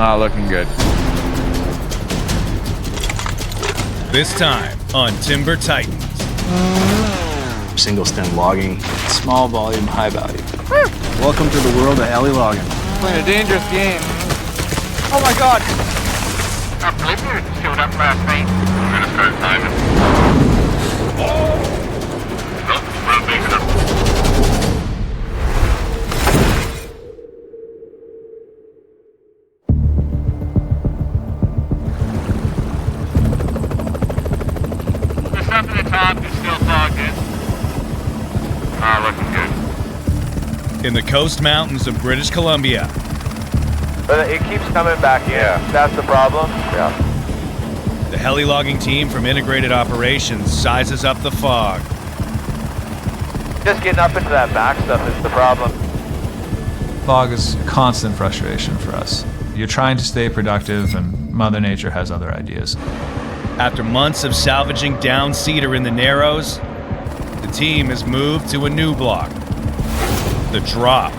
Looking good. This time on Timber Titans. Single stem logging. Small volume, high value. Welcome to the world of alley logging. Playing a dangerous game. Oh my god! I believe you showed up last night. We're gonna start timing. Nope, we're not making it. Just up to the top, it's still fogged in. Looking good. In the coast mountains of British Columbia. But it keeps coming back in. Yeah. That's the problem. Yeah. The heli logging team from Integrated Operations sizes up the fog. Just getting up into that back stuff is the problem. Fog is constant frustration for us. You're trying to stay productive and Mother Nature has other ideas. After months of salvaging down cedar in the Narrows, the team has moved to a new block, the Drop.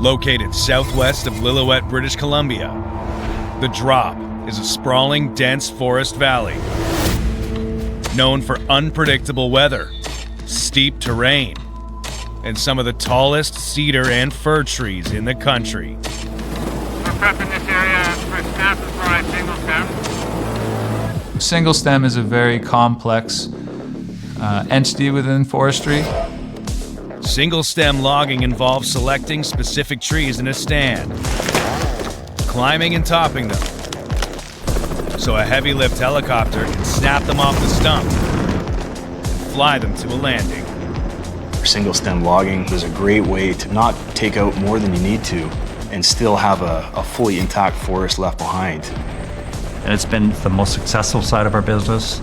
Located southwest of Lillooet, British Columbia, the Drop is a sprawling, dense forest valley, known for unpredictable weather, steep terrain, and some of the tallest cedar and fir trees in the country. We're prepping this area for snap as far as single stem. Single stem is a very complex entity within forestry. Single stem logging involves selecting specific trees in a stand, climbing and topping them, so a heavy lift helicopter can snap them off the stump and fly them to a landing. Single stem logging is a great way to not take out more than you need to and still have a fully intact forest left behind. And it's been the most successful side of our business.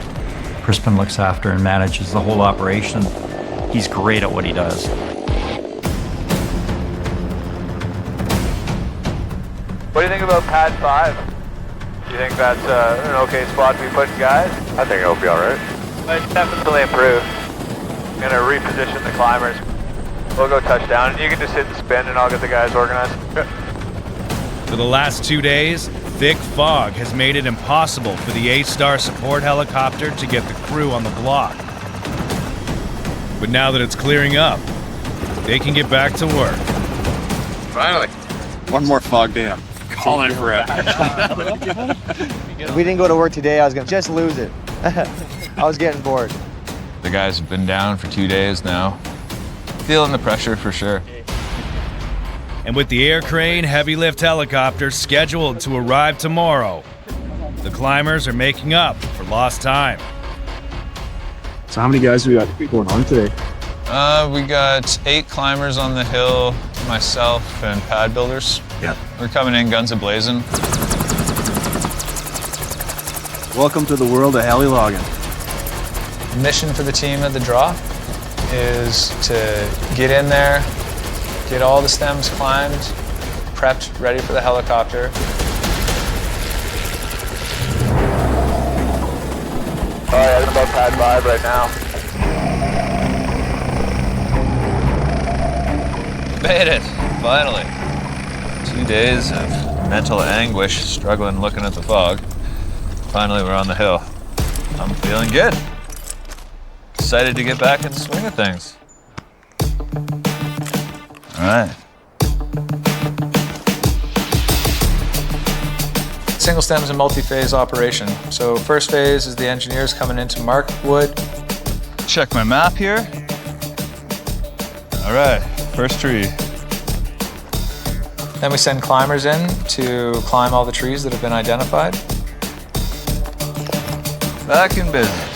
Crispin looks after and manages the whole operation. He's great at what he does. What do you think about pad 5? Do you think that's an okay spot to be putting guys? I think it'll be alright. It's definitely improved. Gonna reposition the climbers. We'll go touchdown and you can just sit and spin and I'll get the guys organized. For the last 2 days, thick fog has made it impossible for the A-Star support helicopter to get the crew on the block. But now that it's clearing up, they can get back to work. Finally. One more fog day. I'm calling it forever. If we didn't go to work today, I was gonna just lose it. I was getting bored. The guys have been down for 2 days now. Feeling the pressure for sure. And with the air crane heavy lift helicopter scheduled to arrive tomorrow, the climbers are making up for lost time. So how many guys do we got going on today? We got 8 climbers on the hill, myself and pad builders. Yeah. We're coming in guns a-blazing. Welcome to the world of alley logging. The mission for the team at the Drop is to get in there, get all the stems climbed, prepped, ready for the helicopter. Alright, I'm about pad 5 right now. Made it, finally. 2 days of mental anguish, struggling looking at the fog. Finally, we're on the hill. I'm feeling good. Excited to get back in the swing of things. All right. Single stem is a multi-phase operation. So first phase is the engineers coming in to mark wood. Check my map here. All right, first tree. Then we send climbers in to climb all the trees that have been identified. Back in business.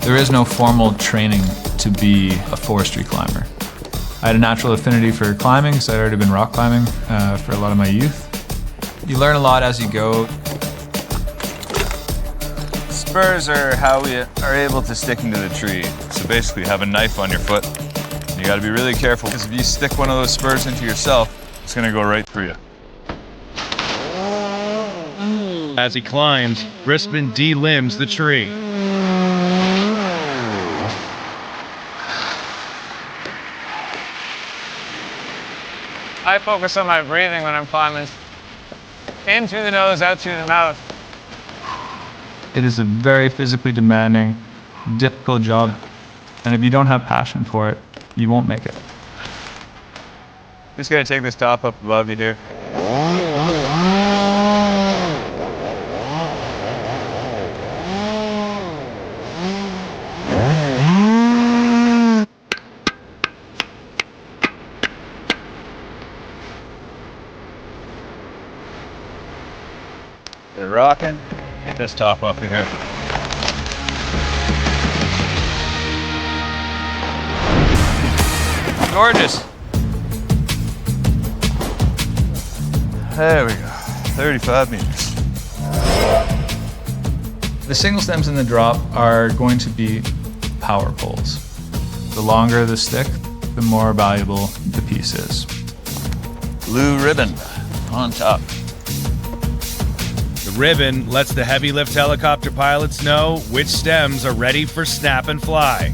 There is no formal training to be a forestry climber. I had a natural affinity for climbing, so I'd already been rock climbing for a lot of my youth. You learn a lot as you go. Spurs are how we are able to stick into the tree. So basically you have a knife on your foot. You gotta be really careful because if you stick one of those spurs into yourself, it's gonna go right through you. As he climbs, Crispin delimbs the tree. I focus on my breathing when I'm climbing. In through the nose, out through the mouth. It is a very physically demanding, difficult job. And if you don't have passion for it, you won't make it. Just gonna take this top up above you, dude. They're rocking. Get this top up in here. Gorgeous. There we go. 35 meters. The single stems in the drop are going to be power poles. The longer the stick, the more valuable the piece is. Blue ribbon on top. The ribbon lets the heavy lift helicopter pilots know which stems are ready for snap and fly.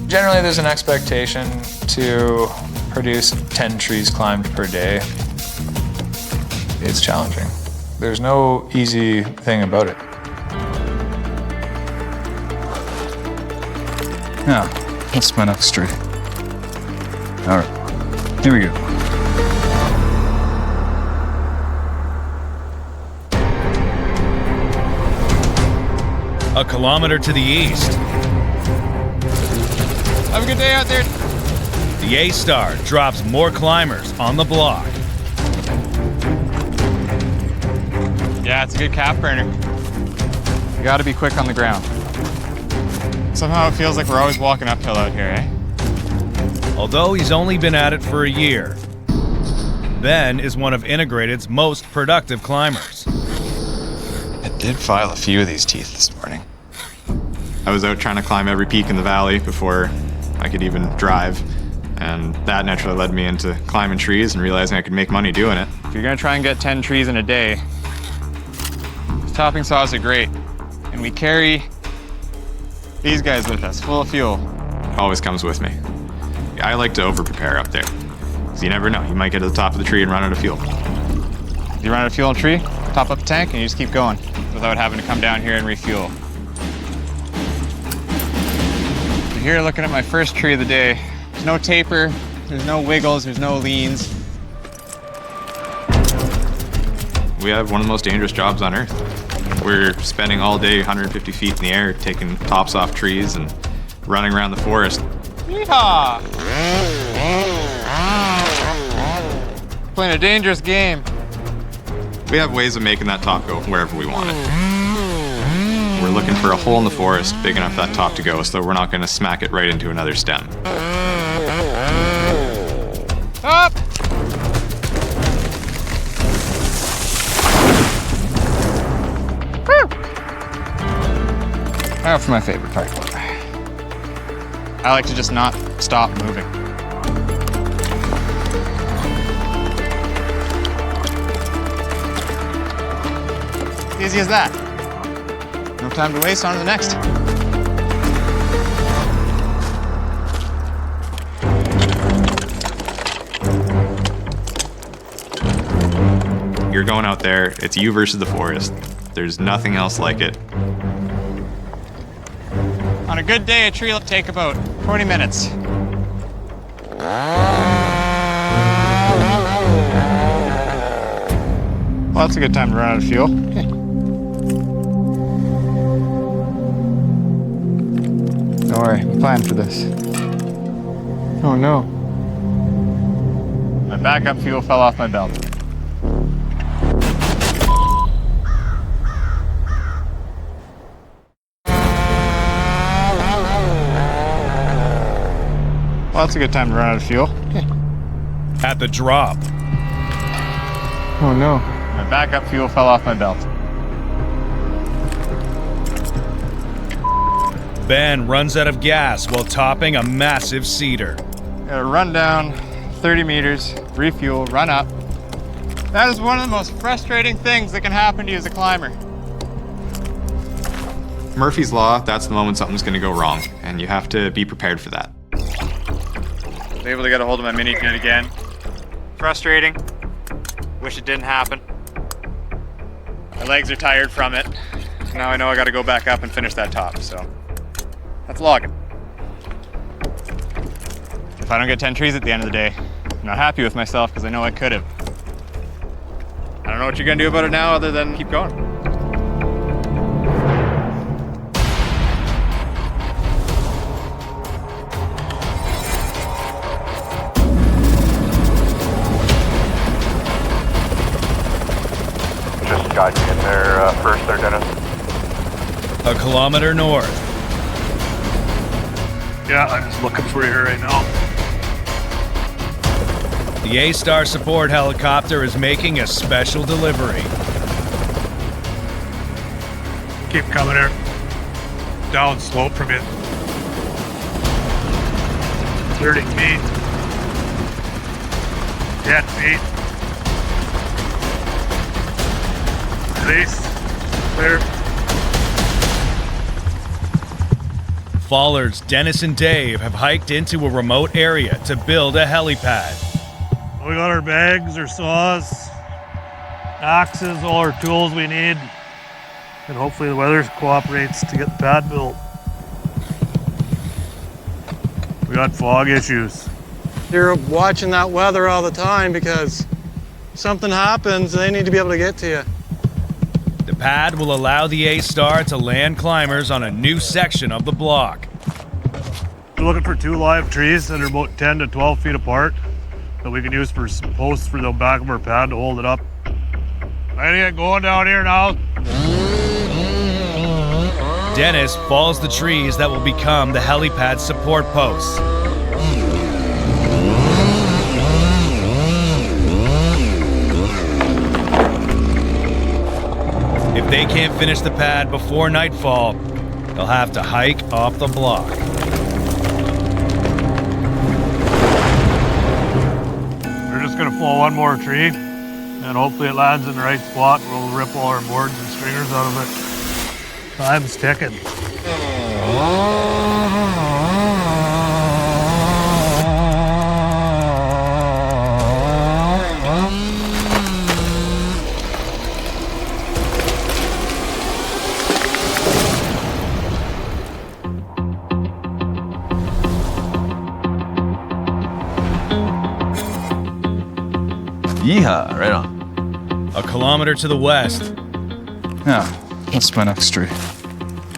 Generally, there's an expectation to produce 10 trees climbed per day. It's challenging. There's no easy thing about it. Now, let's spin up straight. All right, here we go. A kilometer to the east, Have a good day out there. the A-Star drops more climbers on the block. Yeah, it's a good calf burner. You gotta be quick on the ground. Somehow it feels like we're always walking uphill out here, eh? Although he's only been at it for a year, Ben is one of Integrated's most productive climbers. I did file a few of these teeth this morning. I was out trying to climb every peak in the valley before I could even drive, and that naturally led me into climbing trees and realizing I could make money doing it. If you're gonna try and get 10 trees in a day, topping saws are great, and we carry these guys with us, full of fuel. Always comes with me. I like to over-prepare up there, because you never know, you might get to the top of the tree and run out of fuel. If you run out of fuel in a tree, top up the tank and you just keep going without having to come down here and refuel. So here, looking at my first tree of the day, there's no taper, there's no wiggles, there's no leans. We have one of the most dangerous jobs on Earth. We're spending all day 150 feet in the air, taking tops off trees and running around the forest. Yeehaw! Playing a dangerous game. We have ways of making that top go wherever we want it. We're looking for a hole in the forest big enough for that top to go, so we're not going to smack it right into another stem. Up! Now for my favorite part. I like to just not stop moving. Easy as that. No time to waste, on to the next. You're going out there, it's you versus the forest. There's nothing else like it. On a good day, a tree will take about 20 minutes. Well, that's a good time to run out of fuel. Don't worry, we planned for this. Oh no. My backup fuel fell off my belt. Well, that's a good time to run out of fuel. At the drop, Oh no. My backup fuel fell off my belt. Ben runs out of gas while topping a massive cedar. Gotta run down 30 meters, refuel, run up. That is one of the most frustrating things that can happen to you as a climber. Murphy's Law, that's the moment something's gonna go wrong, and you have to be prepared for that. I was able to get a hold of my mini jet again. Frustrating. Wish it didn't happen. My legs are tired from it. Now I know I gotta go back up and finish that top, so that's logging. If I don't get 10 trees at the end of the day, I'm not happy with myself because I know I could have. I don't know what you're gonna do about it now other than keep going. Just got you in there first there, Dennis. A kilometer north. Yeah, I'm just looking for you right now. The A-Star support helicopter is making a special delivery. Keep coming here. Down slope from it. 30 feet. 10 feet. Release. Clear. Fallers Dennis and Dave have hiked into a remote area to build a helipad. We got our bags, our saws, axes, all our tools we need. And hopefully the weather cooperates to get the pad built. We got fog issues. You're watching that weather all the time because something happens, they need to be able to get to you. The pad will allow the A-Star to land climbers on a new section of the block. We're looking for 2 live trees that are about 10 to 12 feet apart that we can use for posts for the back of our pad to hold it up. Ready to get going down here now. Dennis falls the trees that will become the helipad support posts. If they can't finish the pad before nightfall, they'll have to hike off the block. We're just gonna pull one more tree and hopefully it lands in the right spot. We'll rip all our boards and stringers out of it. Time's ticking. Yeehaw, right on. A kilometer to the west, Now, what's my next tree?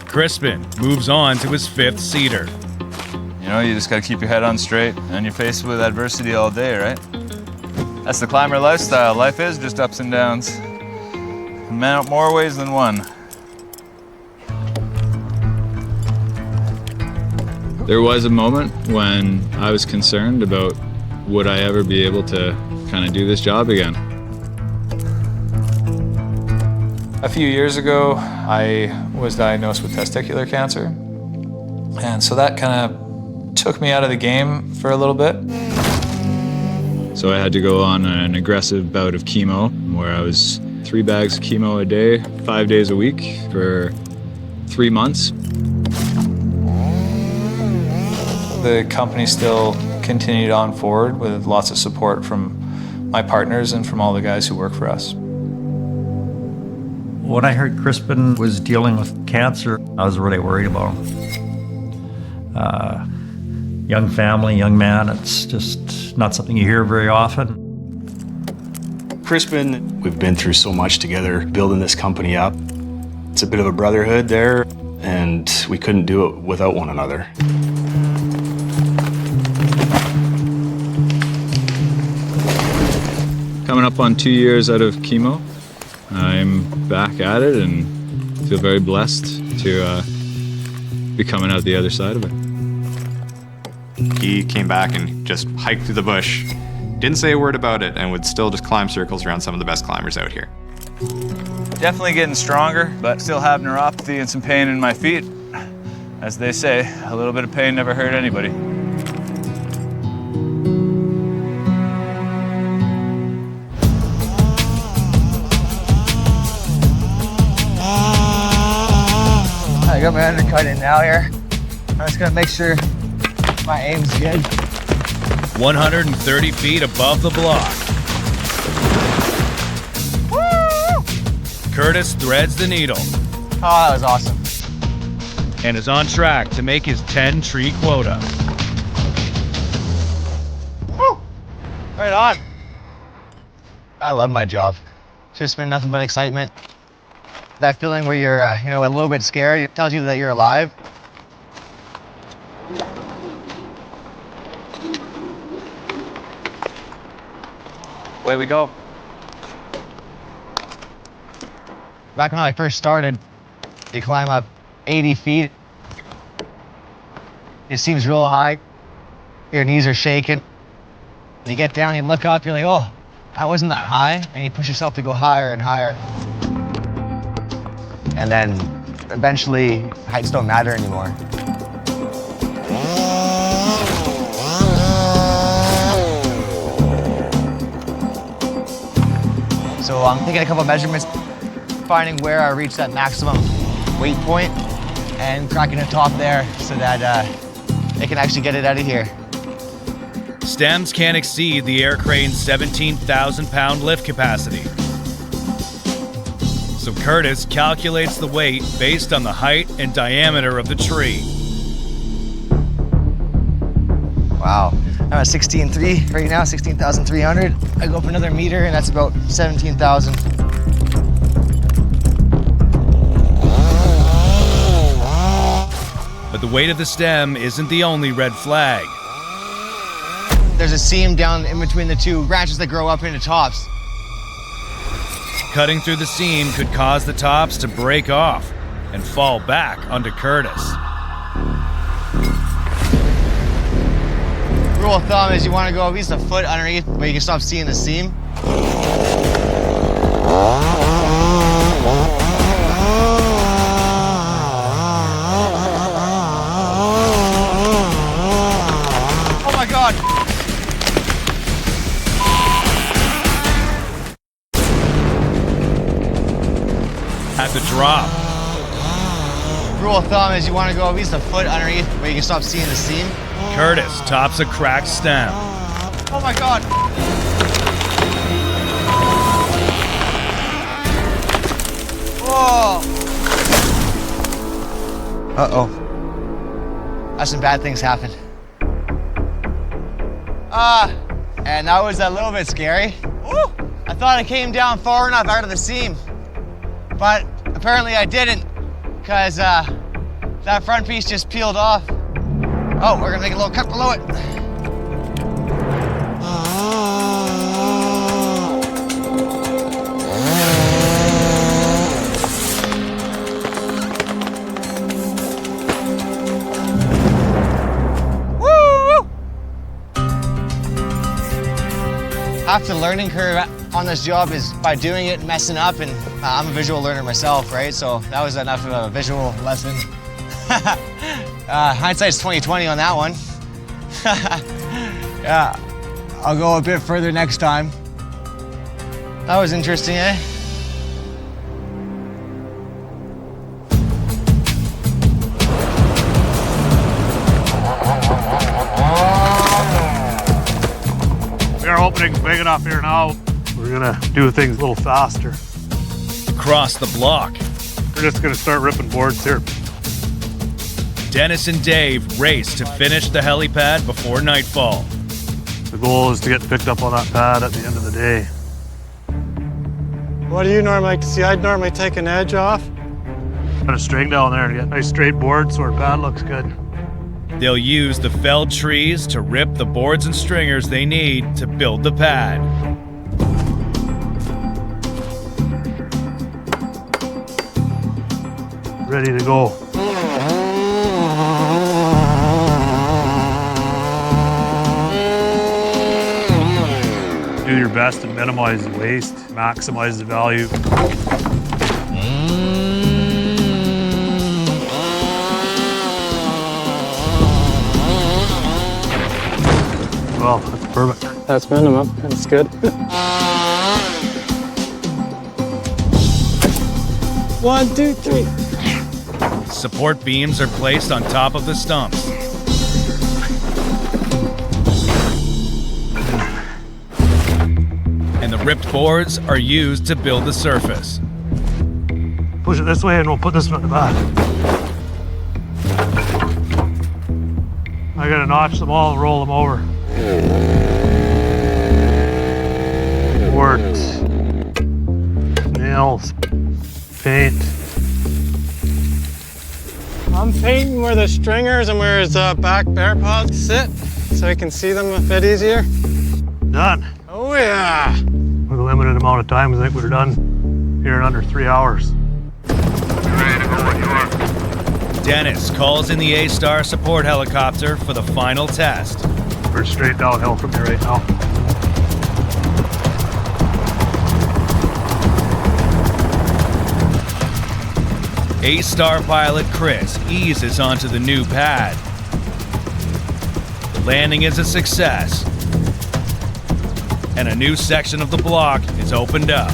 Crispin moves on to his 5th seater. You know, you just gotta keep your head on straight and you're faced with adversity all day, right? That's the climber lifestyle. Life is just ups and downs. Man, more ways than one. There was a moment when I was concerned about would I ever be able to kind of do this job again. A few years ago, I was diagnosed with testicular cancer. And so that kind of took me out of the game for a little bit. So I had to go on an aggressive bout of chemo where I was 3 bags of chemo a day, 5 days a week for 3 months. The company still continued on forward with lots of support from my partners and from all the guys who work for us. When I heard Crispin was dealing with cancer, I was really worried about him. Young family, young man, it's just not something you hear very often. Crispin, we've been through so much together building this company up. It's a bit of a brotherhood there, and we couldn't do it without one another. Coming up on 2 years out of chemo, I'm back at it and feel very blessed to be coming out the other side of it. He came back and just hiked through the bush, didn't say a word about it, and would still just climb circles around some of the best climbers out here. Definitely getting stronger, but still have neuropathy and some pain in my feet. As they say, a little bit of pain never hurt anybody. I got my undercut in now here. I'm just gonna make sure my aim's good. 130 feet above the block, Curtis threads the needle. Oh, that was awesome. And is on track to make his 10 tree quota. Woo! Right on. I love my job. It's just been nothing but excitement. That feeling where you're, a little bit scared, it tells you that you're alive. Away we go. Back when I first started, you climb up 80 feet. It seems real high. Your knees are shaking. You get down, you look up, you're like, oh, that wasn't that high. And you push yourself to go higher and higher. And then eventually, heights don't matter anymore. So I'm taking a couple measurements, finding where I reach that maximum weight point and cracking the top there so that they can actually get it out of here. Stems can't exceed the air crane's 17,000-pound lift capacity. So Curtis calculates the weight based on the height and diameter of the tree. Wow, I'm at 16.3 right now, 16,300. I go up another meter and that's about 17,000. But the weight of the stem isn't the only red flag. There's a seam down in between the two branches that grow up into tops. Cutting through the seam could cause the tops to break off and fall back onto Curtis. Rule of thumb is you want to go at least a foot underneath where you can stop seeing the seam. Oh my God! At the drop, Rule of thumb is you want to go at least a foot underneath where you can stop seeing the seam. Curtis tops a cracked stem. Oh my God! Whoa! Uh-oh. That's some bad things happen. And that was a little bit scary. Woo! I thought I came down far enough out of the seam, but apparently I didn't, because that front piece just peeled off. Oh, we're gonna make a little cut below it. Woo! Half the learning curve on this job is by doing it, messing up, and I'm a visual learner myself, right? So that was enough of a visual lesson. Hindsight's 20/20 on that one. Yeah, I'll go a bit further next time. That was interesting, eh? We are opening big enough here now. We're gonna do things a little faster. Across the block, We're just gonna start ripping boards here. Dennis and Dave race to finish the helipad before nightfall. The goal is to get picked up on that pad at the end of the day. What do you normally like to see? I'd normally take an edge off. Put a string down there and get a nice straight board so our pad looks good. They'll use the felled trees to rip the boards and stringers they need to build the pad. Ready to go. Do your best to minimize the waste, maximize the value. Well, that's perfect. That's minimum. That's good. 1, 2, 3. Support beams are placed on top of the stumps. And the ripped boards are used to build the surface. Push it this way and we'll put this one at the back. I gotta notch them all and roll them over. Boards, nails, paint. I'm painting where the stringers and where his back bear paws sit so I can see them a bit easier. Done. Oh yeah. With a limited amount of time, I think we're done here in under 3 hours. Dennis calls in the A-Star support helicopter for the final test. We're straight downhill from here right now. A-Star pilot Chris eases onto the new pad. The landing is a success, and a new section of the block is opened up.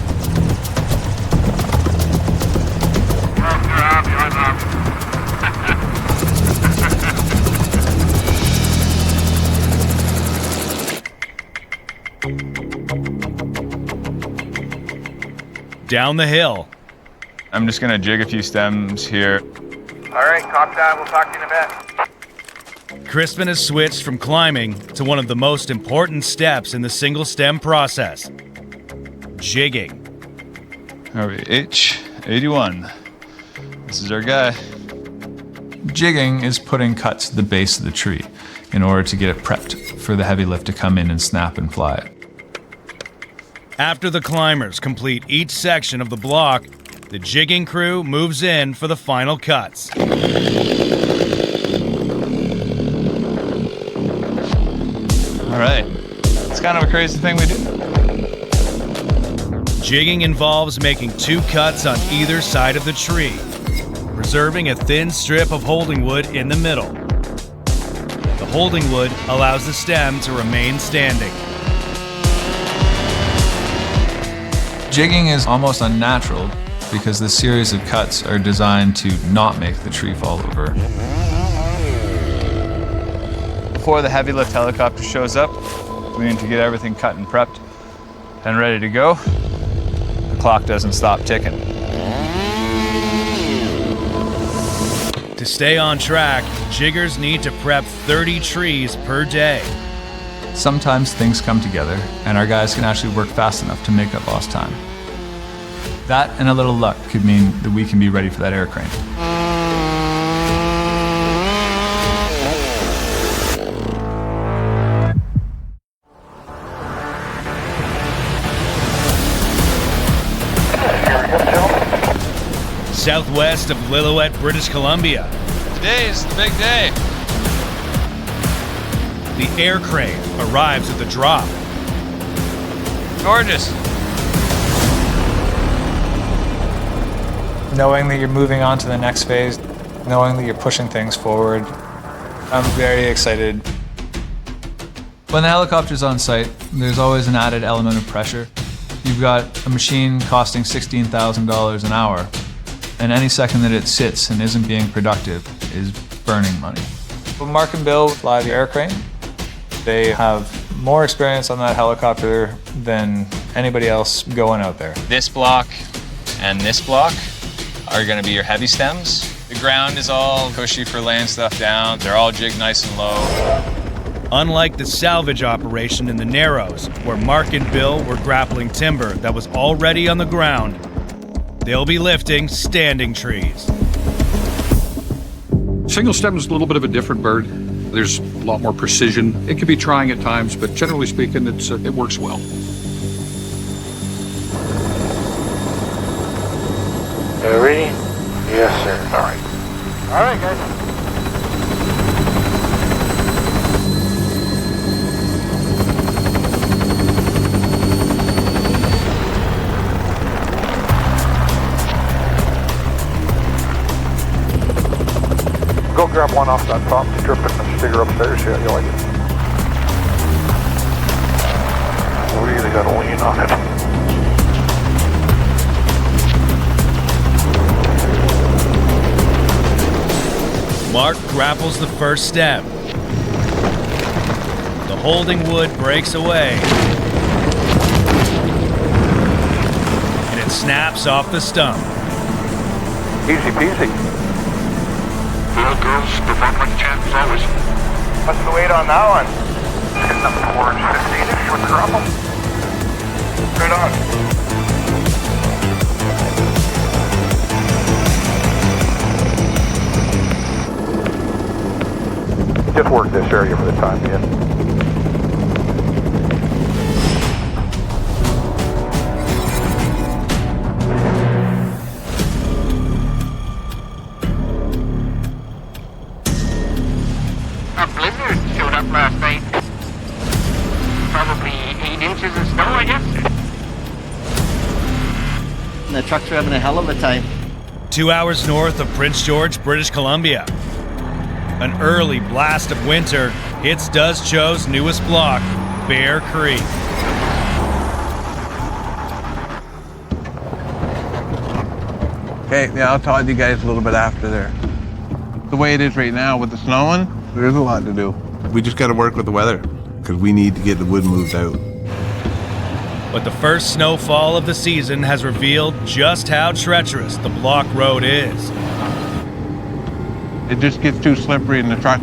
Down the hill. I'm just gonna jig a few stems here. All right, copy that. We'll talk to you in a bit. Crispin has switched from climbing to one of the most important steps in the single stem process, jigging. All right, H81. This is our guy. Jigging is putting cuts to the base of the tree in order to get it prepped for the heavy lift to come in and snap and fly it. After the climbers complete each section of the block, the jigging crew moves in for the final cuts. All right, it's kind of a crazy thing we do. Jigging involves making 2 cuts on either side of the tree, preserving a thin strip of holding wood in the middle. The holding wood allows the stem to remain standing. Jigging is almost unnatural because the series of cuts are designed to not make the tree fall over. Before the heavy lift helicopter shows up, we need to get everything cut and prepped and ready to go. The clock doesn't stop ticking. To stay on track, jiggers need to prep 30 trees per day. Sometimes things come together and our guys can actually work fast enough to make up lost time. That and a little luck could mean that we can be ready for that air crane. Southwest of Lillooet, British Columbia. Today's the big day. The air crane arrives at the drop. Gorgeous. Knowing that you're moving on to the next phase, knowing that you're pushing things forward, I'm very excited. When the helicopter's on site, there's always an added element of pressure. You've got a machine costing $16,000 an hour, and any second that it sits and isn't being productive is burning money. Well, Mark and Bill fly the air crane. They have more experience on that helicopter than anybody else going out there. This block and this block are going to be your heavy stems. The ground is all cushy for laying stuff down. They're all jigged nice and low. Unlike the salvage operation in the Narrows, where Mark and Bill were grappling timber that was already on the ground, they'll be lifting standing trees. Single stem is a little bit of a different bird. There's a lot more precision. It can be trying at times, but generally speaking, it works well. Ready? Yes, sir. All right. All right, guys. Go grab one off that top strip and stick her upstairs. Yeah, you like it. Really got to lean on it. Mark grapples the first stem. The holding wood breaks away, and it snaps off the stump. Easy peasy. Field girls perform like champs as always. What's the weight on that one? Getting up towards 15-ish with the grapple. Right on. Just work this area for the time being. A blizzard showed up last night. Probably 8 inches of snow, I guess. The trucks are having a hell of a time. 2 hours north of Prince George, British Columbia. An early blast of winter hits Does Cho's newest block, Bear Creek. Okay, yeah, I'll talk to you guys a little bit after there. The way it is right now with the snowing, there's a lot to do. We just got to work with the weather because we need to get the wood moved out. But the first snowfall of the season has revealed just how treacherous the block road is. It just gets too slippery in the truck.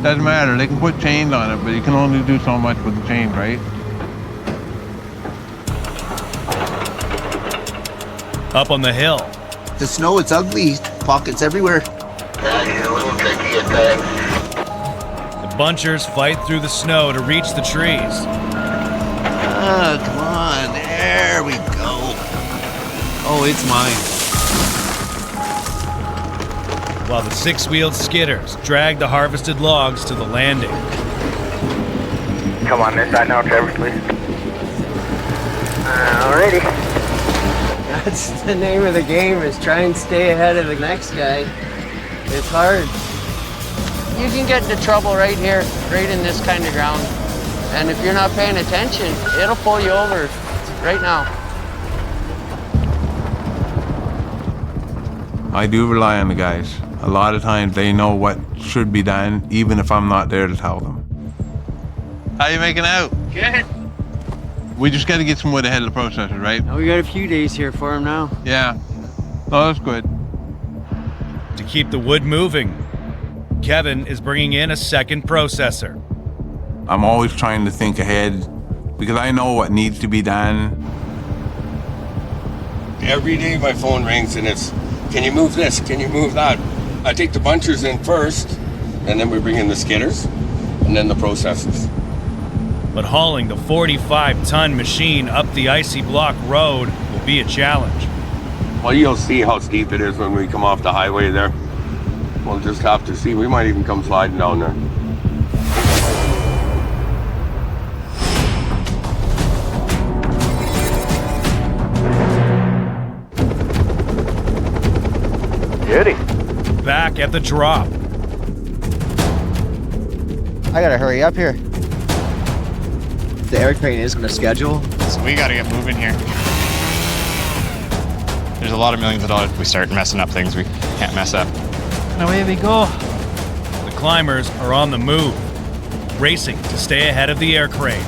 Doesn't matter, they can put chains on it, but you can only do so much with the chains, right? Up on the hill, The snow, it's ugly. Pockets everywhere. the bunchers fight through the snow to reach the trees. Ah, come on. There we go. Oh, it's mine. While the six-wheeled skidders drag the harvested logs to the landing. Come on this side now, Trevor, please. Alrighty. That's the name of the game, is try and stay ahead of the next guy. It's hard. You can get into trouble right here, right in this kind of ground. And if you're not paying attention, it'll pull you over right now. I do rely on the guys. A lot of times they know what should be done, even if I'm not there to tell them. How you making out? Good. We just got to get some wood ahead of the processor, right? We got a few days here for him now. Yeah. No, that's good. To keep the wood moving, Kevin is bringing in a second processor. I'm always trying to think ahead because I know what needs to be done. Every day my phone rings and it's, can you move this? Can you move that? I take the bunchers in first, and then we bring in the skidders, and then the processors. But hauling the 45-ton machine up the icy block road will be a challenge. Well, you'll see how steep it is when we come off the highway there. We'll just have to see. We might even come sliding down there. Beauty. Back at the drop. I gotta hurry up here. The air crane is gonna schedule. So we gotta get moving here. There's a lot of millions of dollars if we start messing up things we can't mess up. And away we go. The climbers are on the move, racing to stay ahead of the air crane.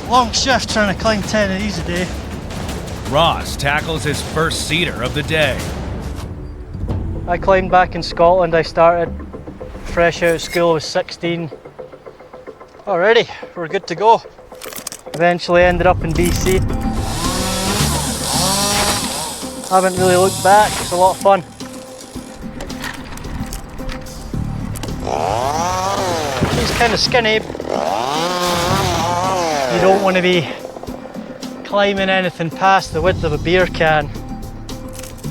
Long shift trying to climb 10 of these a day. Ross tackles his first seater of the day. I climbed back in Scotland. I started fresh out of school, I was 16. Alrighty, we're good to go. Eventually ended up in BC. Haven't really looked back, it's a lot of fun. He's kind of skinny. You don't want to be climbing anything past the width of a beer can.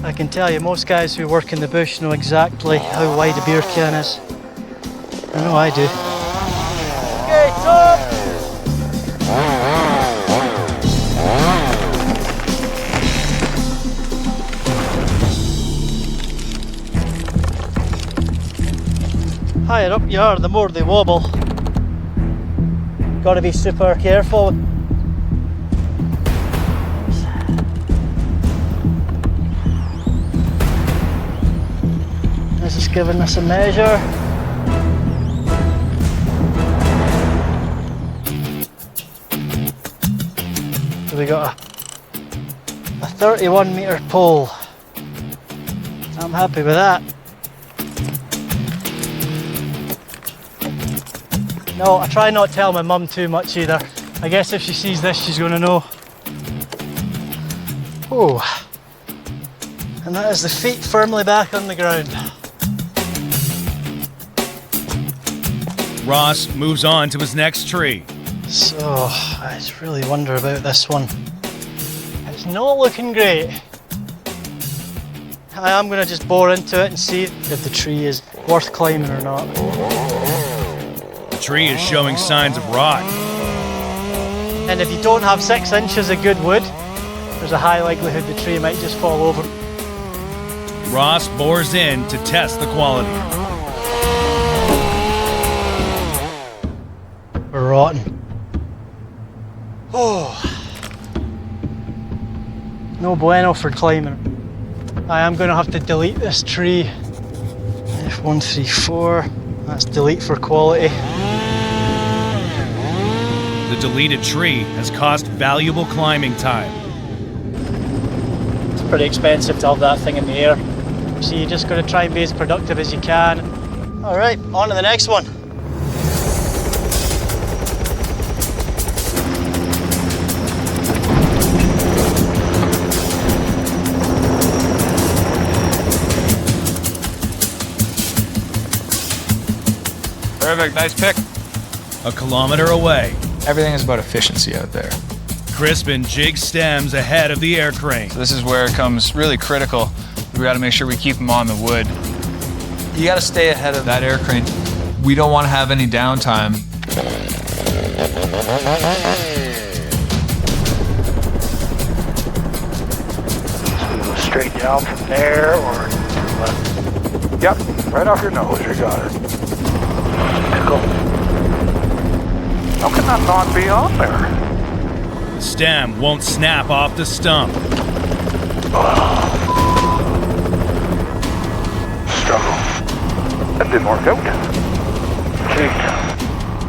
I can tell you, most guys who work in the bush know exactly how wide a beer can is. I know I do. Okay, top! Higher up you are, the more they wobble. Gotta be super careful. This is giving us a measure. So we got a 31 metre pole. happy with that. No, I try not to tell my mum too much either. I guess if she sees this, she's gonna know. Oh. And that is the feet firmly back on the ground. Ross moves on to his next tree. So, I just really wonder about this one. It's not looking great. I am gonna just bore into it and see if the tree is worth climbing or not. The tree is showing signs of rot. And if you don't have 6 inches of good wood, there's a high likelihood the tree might just fall over. Ross bores in to test the quality. We're rotten. Oh. No bueno for climbing. I am going to have to delete this tree. F134. That's delete for quality. The deleted tree has cost valuable climbing time. It's pretty expensive to have that thing in the air. So you just got to try and be as productive as you can. All right, on to the next one. Perfect, nice pick. A kilometer away. Everything is about efficiency out there. Crispin jigs stems ahead of the air crane. So this is where it comes really critical. We got to make sure we keep them on the wood. You got to stay ahead of that air crane. We don't want to have any downtime. Straight down from there or left? Yep, right off your nose, you got it. Pickle. How can that not be on there? The stem won't snap off the stump. Struggle. That didn't work out. Jigged.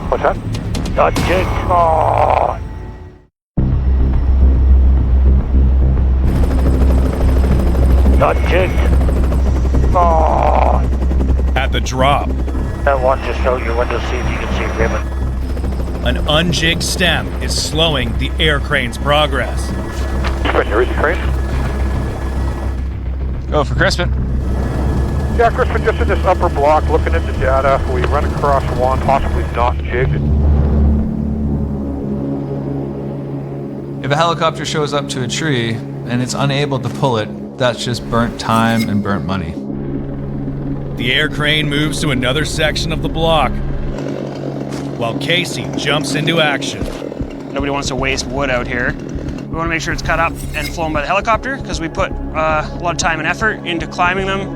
What's that? Not jigged. Oh. Not jigged. Oh. At the drop. That one just out your window, see if you can see ribbon. An unjigged stem is slowing the air crane's progress. Crispin, you're easy crane? Go for Crispin. Yeah, Crispin, just in this upper block, looking at the data, we run across one, possibly not jigged. If a helicopter shows up to a tree and it's unable to pull it, that's just burnt time and burnt money. The air crane moves to another section of the block, while Casey jumps into action. Nobody wants to waste wood out here. We want to make sure it's cut up and flown by the helicopter because we put a lot of time and effort into climbing them.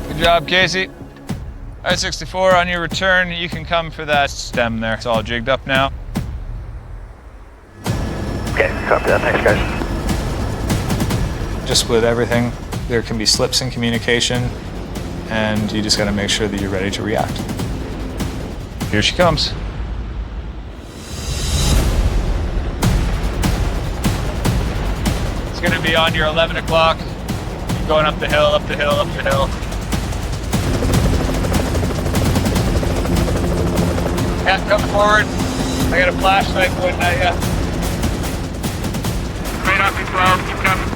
Good job, Casey. I-64, on your return, you can come for that stem there. It's all jigged up now. Okay, copy that. Thanks, guys. Just with everything, there can be slips in communication, and you just got to make sure that you're ready to react. Here she comes. It's going to be on your 11 o'clock. Keep going up the hill, up the hill, up the hill. Cat, come forward. I got a flashlight pointing at you. Right off your 12, keep coming.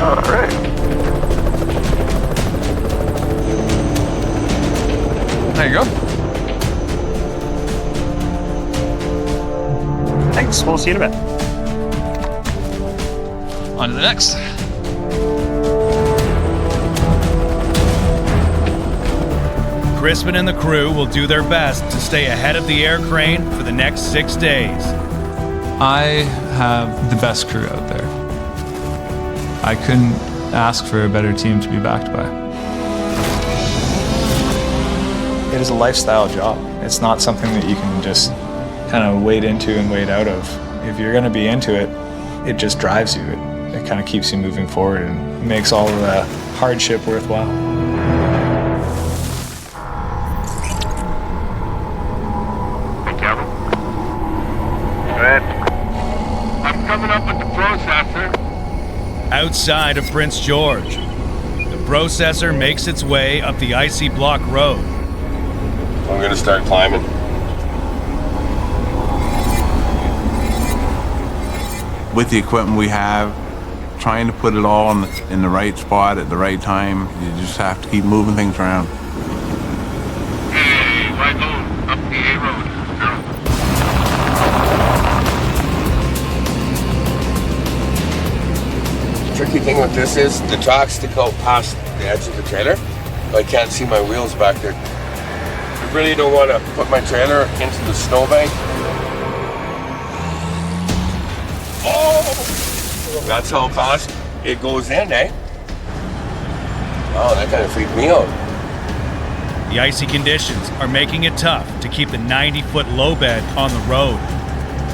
All right. There you go. Thanks, we'll see you in a bit. On to the next. Crispin and the crew will do their best to stay ahead of the air crane for the next 6 days. I have the best crew out there. I couldn't ask for a better team to be backed by. It is a lifestyle job. It's not something that you can just kind of wade into and wade out of. If you're going to be into it, it just drives you. It kind of keeps you moving forward and makes all of the hardship worthwhile. I'm coming up with the processor. Outside of Prince George, the processor makes its way up the icy block road. I'm gonna start climbing. With the equipment we have, trying to put it all in the right spot at the right time, you just have to keep moving things around. Hey, right load, up the A road. The tricky thing with this is the tracks stick out past the edge of the trailer. I can't see my wheels back there. I really don't want to put my trailer into the snowbank. Oh! That's how fast it goes in, eh? Oh, that kind of freaked me out. The icy conditions are making it tough to keep the 90-foot low bed on the road.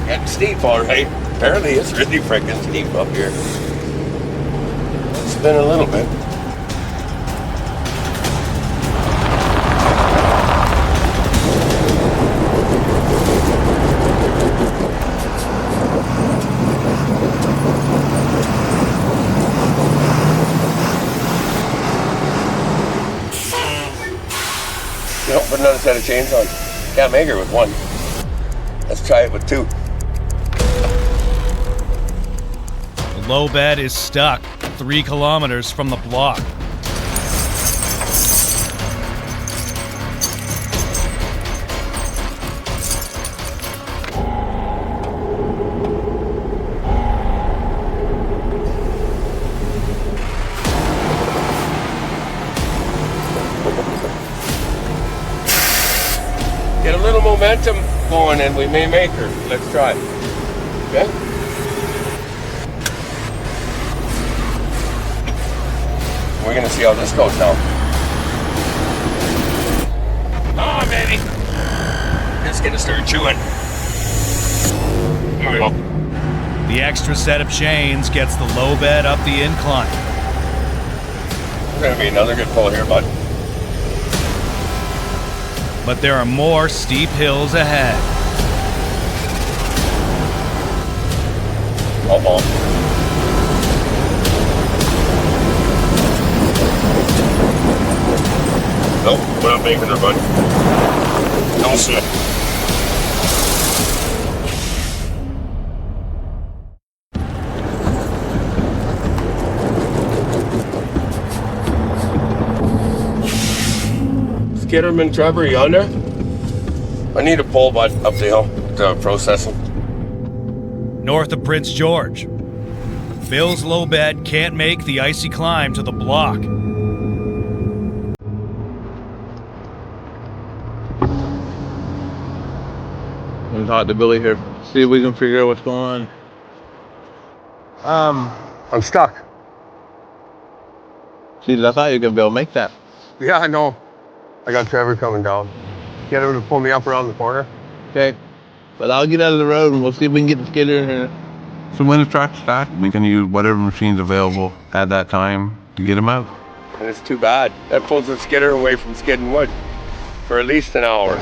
Getting steep, all right. Apparently it's really freaking steep up here. It's been a little bit. Nope, put another set of chains on. Can't make her with one. Let's try it with two. The low bed is stuck 3 kilometers from the block. Get a little momentum going and we may make her. Let's try. Okay? We're gonna see how this goes now. Come on, baby. It's gonna start chewing. Here we go. The extra set of chains gets the low bed up the incline. It's gonna be another good pull here, bud. But there are more steep hills ahead. Uh-oh. Nope, we're not making her, bud. No shit. Skitterman, Trevor, yonder. I need a pole, bud, up the hill to process them. North of Prince George, Bill's low bed can't make the icy climb to the block. I'm gonna talk to Billy here, see if we can figure out what's going on. I'm stuck. Jesus, I thought you were gonna be able to make that. Yeah, I know. I got Trevor coming down. Get him to pull me up around the corner. Okay, but I'll get out of the road and we'll see if we can get the skidder in here. So when the truck's stopped, we can use whatever machine's available at that time to get them out. And it's too bad. That pulls the skidder away from skidding wood for at least an hour.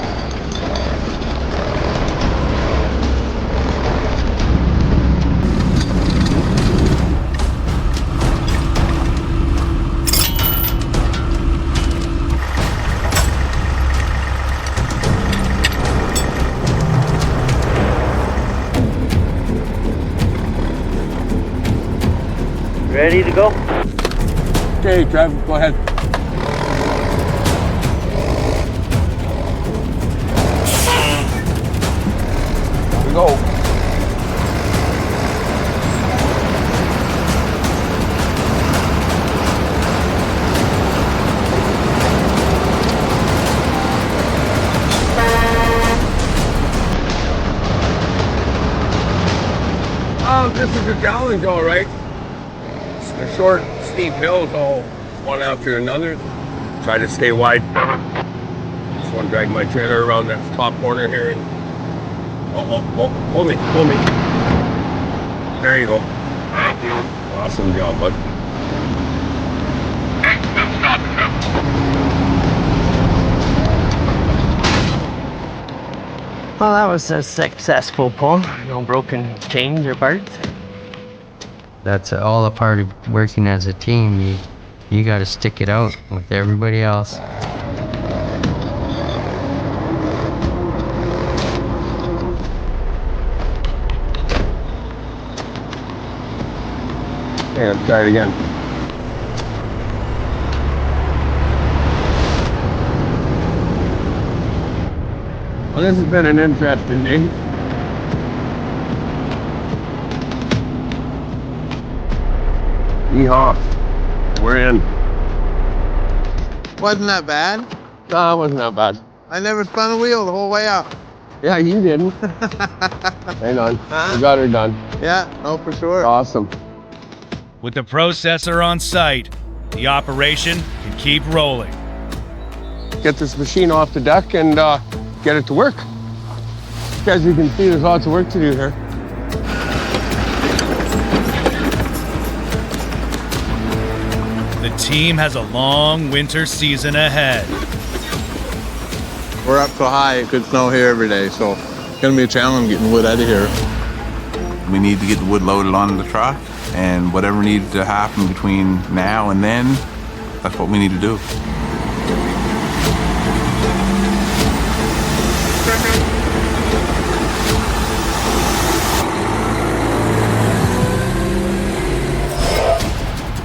Ready to go? Okay, Trev, go ahead. Here we go. Oh, this is a challenge, all right. The short, steep hills all one after another. Try to stay wide. Just want to drag my trailer around that top corner here and Hold me. There you go. Awesome job, bud. Well, that was a successful pull. No broken chains or parts. That's all a part of working as a team. You got to stick it out with everybody else. Okay, let's try it again. Well, this has been an interesting day. Yeehaw. We're in. Wasn't that bad? No, it wasn't that bad. I never spun a wheel the whole way up. Yeah, you didn't. Hang on. We got her done. Yeah, no, for sure. Awesome. With the processor on site, the operation can keep rolling. Get this machine off the deck and get it to work. As you can see, there's lots of work to do here. The team has a long winter season ahead. We're up so high, it could snow here every day, so it's gonna be a challenge getting wood out of here. We need to get the wood loaded on the truck, and whatever needs to happen between now and then, that's what we need to do.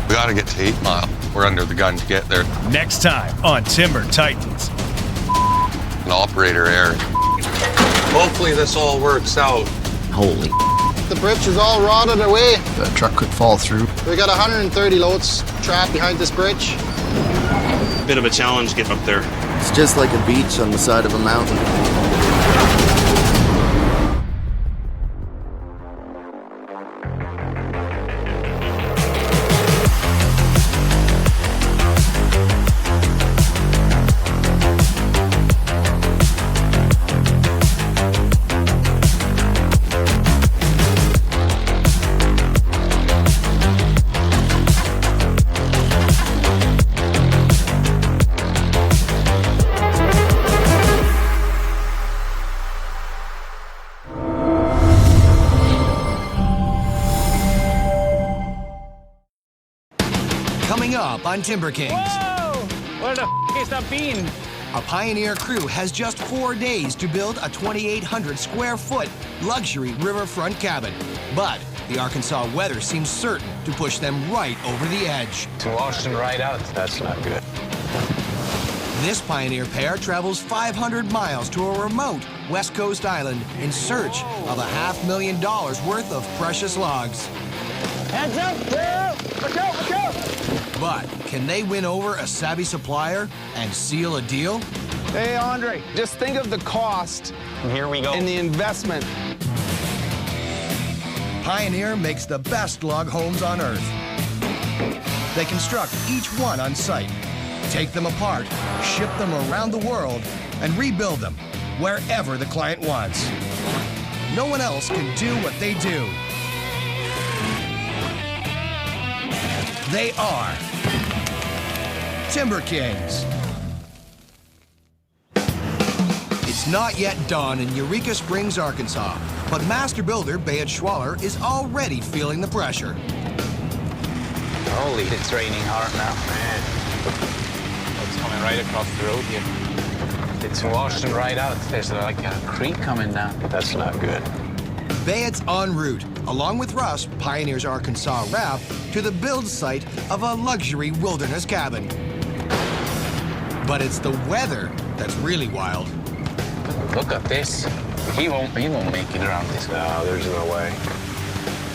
We gotta get to 8 Mile. We're under the gun to get there. Next time on Timber Titans. An operator error. Hopefully this all works out. Holy. The bridge is all rotted away. The truck could fall through. We got 130 loads trapped behind this bridge. Bit of a challenge getting up there. It's just like a beach on the side of a mountain. Coming up on Timber Kings. Whoa! Where the is that bean? A Pioneer crew has just 4 days to build a 2,800 square foot luxury riverfront cabin. But the Arkansas weather seems certain to push them right over the edge. To wash them right out, that's not good. This Pioneer pair travels 500 miles to a remote West Coast island in search of $500,000 worth of precious logs. Heads up, girl! Look out, look out! But can they win over a savvy supplier and seal a deal? Hey, Andre, just think of the cost. Here we go. And the investment. Pioneer makes the best log homes on Earth. They construct each one on site, take them apart, ship them around the world, and rebuild them wherever the client wants. No one else can do what they do. They are Timber Kings. It's not yet dawn in Eureka Springs, Arkansas, but master builder Bayard Schwaller is already feeling the pressure. Holy, it's raining hard now, man. It's coming right across the road here. It's washing right out. There's like a creek coming down. That's not good. Bayard's en route, along with Russ, Pioneer's Arkansas rep, to the build site of a luxury wilderness cabin. But it's the weather that's really wild. Look at this. He won't make it around this. No, there's no way.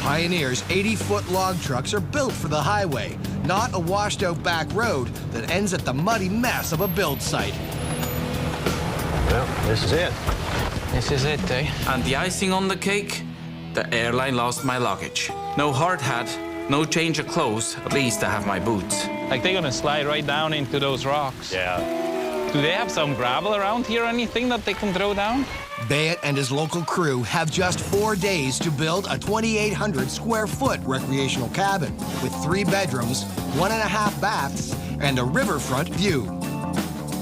Pioneer's 80-foot log trucks are built for the highway, not a washed-out back road that ends at the muddy mess of a build site. Well, this is it. This is it, eh? And the icing on the cake? The airline lost my luggage. No hard hat, no change of clothes. At least I have my boots. Like they're gonna slide right down into those rocks. Yeah. Do they have some gravel around here or anything that they can throw down? Bayet and his local crew have just 4 days to build a 2,800 square foot recreational cabin with 3 bedrooms, 1.5 baths, and a riverfront view.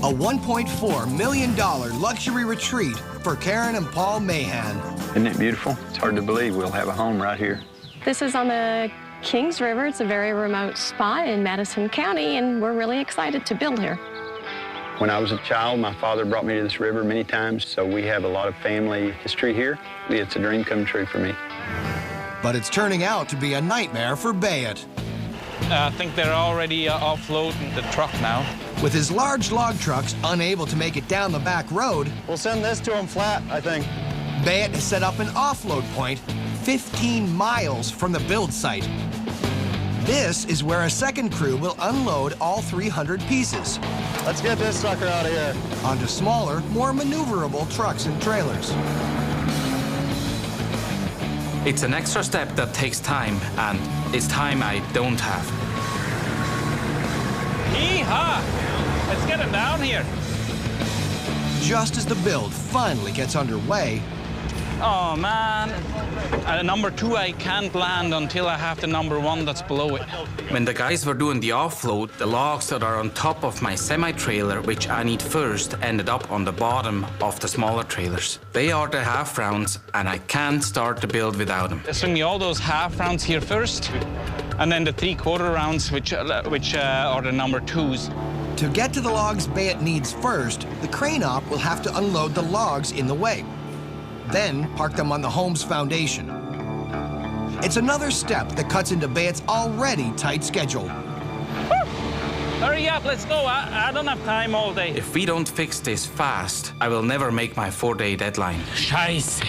A $1.4 million luxury retreat for Karen and Paul Mahan. Isn't it beautiful? It's hard to believe we'll have a home right here. This is on the Kings River. It's a very remote spot in Madison County, and we're really excited to build here. When I was a child, my father brought me to this river many times, so we have a lot of family history here. It's a dream come true for me. But it's turning out to be a nightmare for Bayet. I think they're already offloading the truck now. With his large log trucks unable to make it down the back road, We'll send this to him flat, I think. Bayet has set up an offload point 15 miles from the build site. This is where a second crew will unload all 300 pieces. Let's get this sucker out of here. Onto smaller, more maneuverable trucks and trailers. It's an extra step that takes time, and it's time I don't have. Hee-haw! Let's get him down here. Just as the build finally gets underway, Oh man, number 2 I can't land until I have the number 1 that's below it. When the guys were doing the offload, the logs that are on top of my semi-trailer, which I need first, ended up on the bottom of the smaller trailers. They are the half rounds, and I can't start the build without them. Swing me all those half rounds here first, and then the 3/4 rounds, which are the number 2s. to get to the logs Bayet needs first, the crane op will have to unload the logs in the way. Then park them on the home's foundation. It's another step that cuts into Bayet's already tight schedule. Hurry up, let's go. I don't have time all day. If we don't fix this fast, I will never make my 4-day deadline. Scheiße.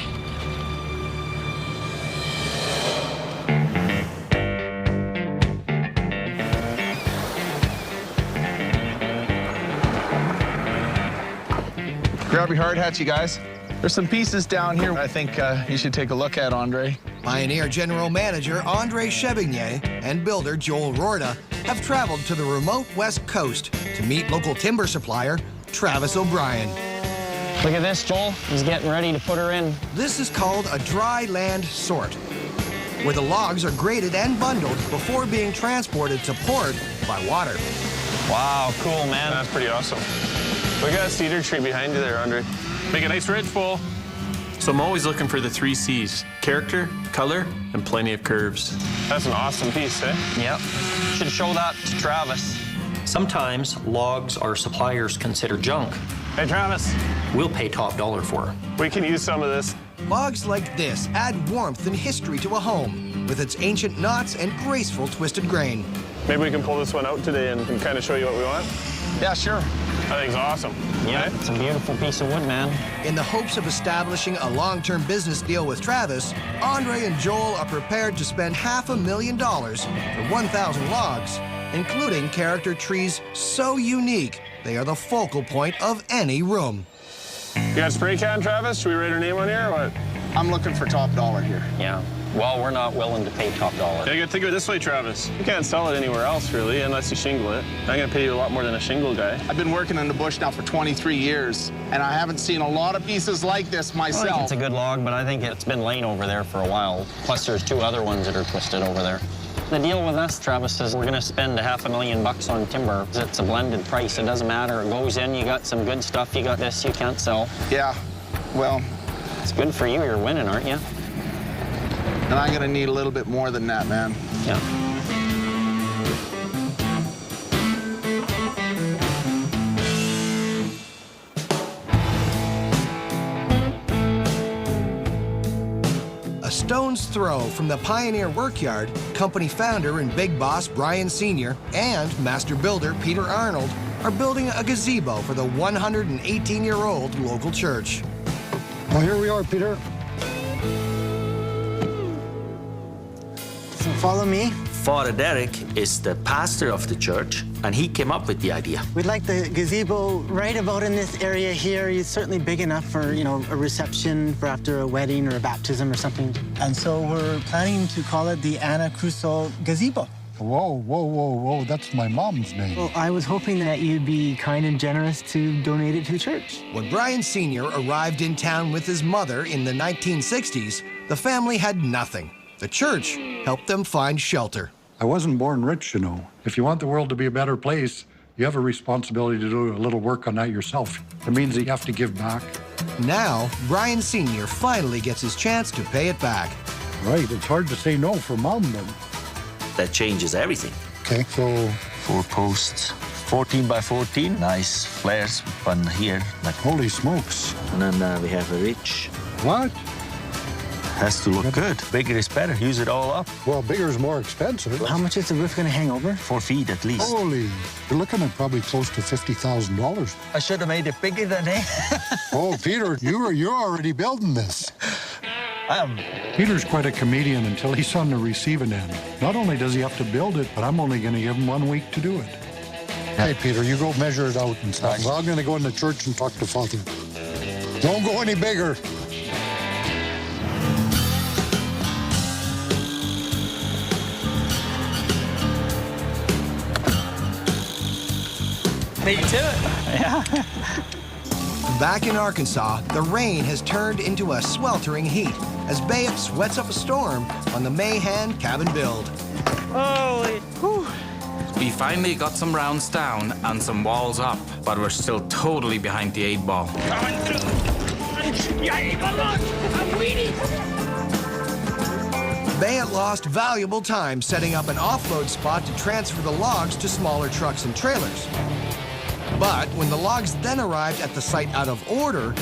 Grab your hard hats, you guys. There's some pieces down here I think you should take a look at, Andre. Pioneer General Manager Andre Chevigny and builder Joel Rorda have traveled to the remote West Coast to meet local timber supplier Travis O'Brien. Look at this, Joel. He's getting ready to put her in. This is called a dry land sort, where the logs are graded and bundled before being transported to port by water. Wow, cool, man. That's pretty awesome. We got a cedar tree behind you there, Andre. Make a nice ridge pole. So I'm always looking for the 3 C's: character, color, and plenty of curves. That's an awesome piece, eh? Yep. Should show that to Travis. Sometimes logs our suppliers consider junk. Hey, Travis. We'll pay top dollar for. We can use some of this. Logs like this add warmth and history to a home with its ancient knots and graceful twisted grain. Maybe we can pull this one out today and kind of show you what we want? Yeah, sure. I think it's awesome. Yeah, it's a beautiful piece of wood, man. In the hopes of establishing a long-term business deal with Travis, Andre and Joel are prepared to spend $500,000 for 1,000 logs, including character trees so unique they are the focal point of any room. You got a spray can, Travis? Should we write our name on here or what? I'm looking for top dollar here. Yeah. Well, we're not willing to pay top dollar. Yeah, you gotta think of it this way, Travis. You can't sell it anywhere else, really, unless you shingle it. I'm gonna pay you a lot more than a shingle guy. I've been working in the bush now for 23 years, and I haven't seen a lot of pieces like this myself. I think it's a good log, but I think it's been laying over there for a while. Plus, there's 2 other ones that are twisted over there. The deal with us, Travis, is we're gonna spend $500,000 on timber. It's a blended price. It doesn't matter. It goes in, you got some good stuff, you got this you can't sell. Yeah, well. It's good for you. You're winning, aren't you? And I'm gonna need a little bit more than that, man. Yeah. A stone's throw from the Pioneer Workyard, company founder and big boss Brian Sr. and master builder Peter Arnold are building a gazebo for the 118-year-old local church. Well, here we are, Peter. So follow me. Father Derek is the pastor of the church, and he came up with the idea. We'd like the gazebo right about in this area here. It's certainly big enough for, you know, a reception for after a wedding or a baptism or something. And so we're planning to call it the Anna Crusoe Gazebo. Whoa, whoa, whoa, whoa, that's my mom's name. Well, I was hoping that you'd be kind and generous to donate it to the church. When Brian Sr. arrived in town with his mother in the 1960s, the family had nothing. The church helped them find shelter. I wasn't born rich, you know. If you want the world to be a better place, you have a responsibility to do a little work on that yourself. It means that you have to give back. Now, Brian Sr. finally gets his chance to pay it back. Right, it's hard to say no for Mom then. That changes everything. Okay, so 4 posts, 14 by 14, nice flares, one here. Like, holy smokes. and then we have a ridge. What? Has to look good. Bigger is better. Use it all up. Well, bigger is more expensive. How much is the roof going to hang over? 4 feet at least. Holy, you're looking at probably close to $50,000. I should have made it bigger than that. Oh, Peter, you're already building this. Peter's quite a comedian until he's on the receiving end. Not only does he have to build it, but I'm only going to give him 1 week to do it. Hey, Peter, you go measure it out and stuff. Well, I'm going to go in the church and talk to Father. Don't go any bigger. Beat to it. Yeah. Back in Arkansas, the rain has turned into a sweltering heat as Bayet sweats up a storm on the Mahan cabin build. Holy. Whew. We finally got some rounds down and some walls up, but we're still totally behind the 8 ball. Coming through. Yeah, but look, I'm weeding. Bayet lost valuable time setting up an offload spot to transfer the logs to smaller trucks and trailers. But when the logs then arrived at the site out of order,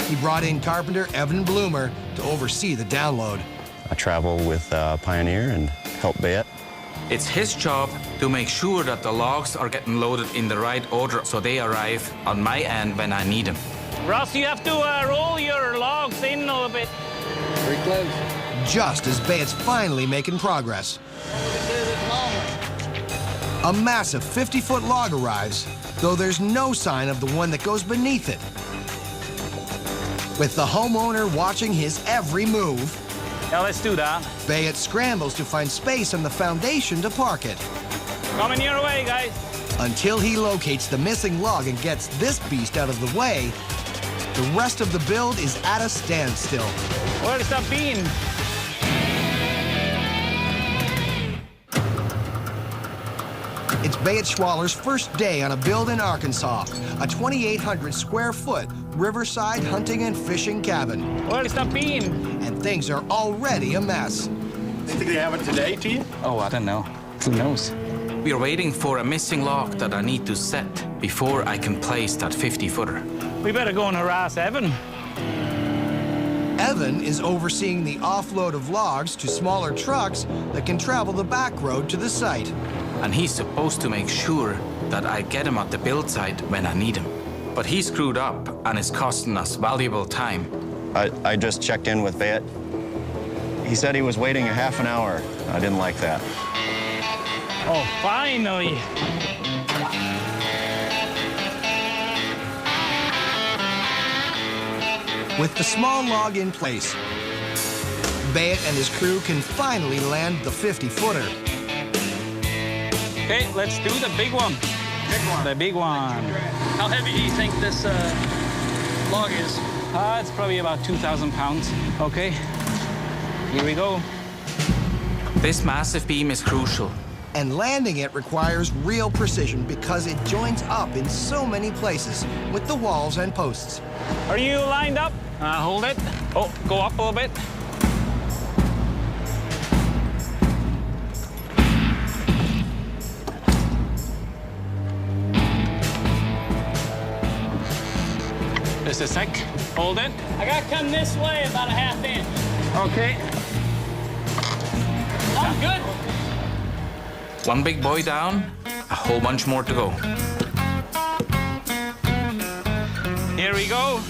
he brought in carpenter Evan Bloomer to oversee the download. I travel with Pioneer and help Bayet. It's his job to make sure that the logs are getting loaded in the right order so they arrive on my end when I need them. Ross, you have to roll your logs in a little bit. Very close. Just as Bayet's finally making progress. A massive 50-foot log arrives, though there's no sign of the one that goes beneath it. With the homeowner watching his every move, yeah, let's do that. Bayet scrambles to find space on the foundation to park it. Coming your way, guys. Until he locates the missing log and gets this beast out of the way, the rest of the build is at a standstill. Where's the beam? It's Bayet Schwaller's first day on a build in Arkansas, a 2,800 square foot riverside hunting and fishing cabin. Where's the beam? And things are already a mess. Think they have it today to you? Oh, I don't know. Who knows? We're waiting for a missing log that I need to set before I can place that 50-footer. We better go and harass Evan. Evan is overseeing the offload of logs to smaller trucks that can travel the back road to the site. And he's supposed to make sure that I get him at the build site when I need him. But he screwed up and is costing us valuable time. I just checked in with Bayet. He said he was waiting a half an hour. I didn't like that. Oh, finally. With the small log in place, Bayet and his crew can finally land the 50-footer. Okay, let's do the big one. Big one. The big one. How heavy do you think this log is? It's probably about 2,000 pounds. Okay, here we go. This massive beam is crucial. And landing it requires real precision because it joins up in so many places with the walls and posts. Are you lined up? Hold it. Oh, go up a little bit. Just a sec. Hold it. I got to come this way about a ½ inch. Okay. I'm good. One big boy down, a whole bunch more to go. Here we go.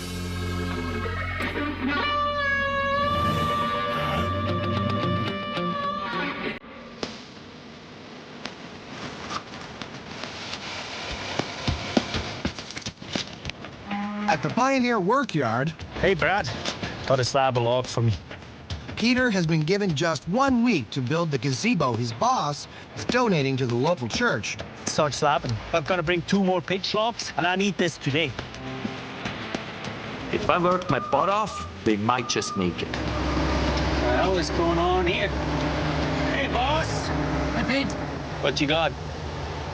At the Pioneer Workyard. Hey, Brad. Got a slab of log for me. Peter has been given just 1 week to build the gazebo his boss is donating to the local church. Start slapping. I'm gonna bring 2 more pitch slabs, and I need this today. If I work my butt off, they might just make it. Well, what's going on here? Hey, boss. Hey, Pete. What you got?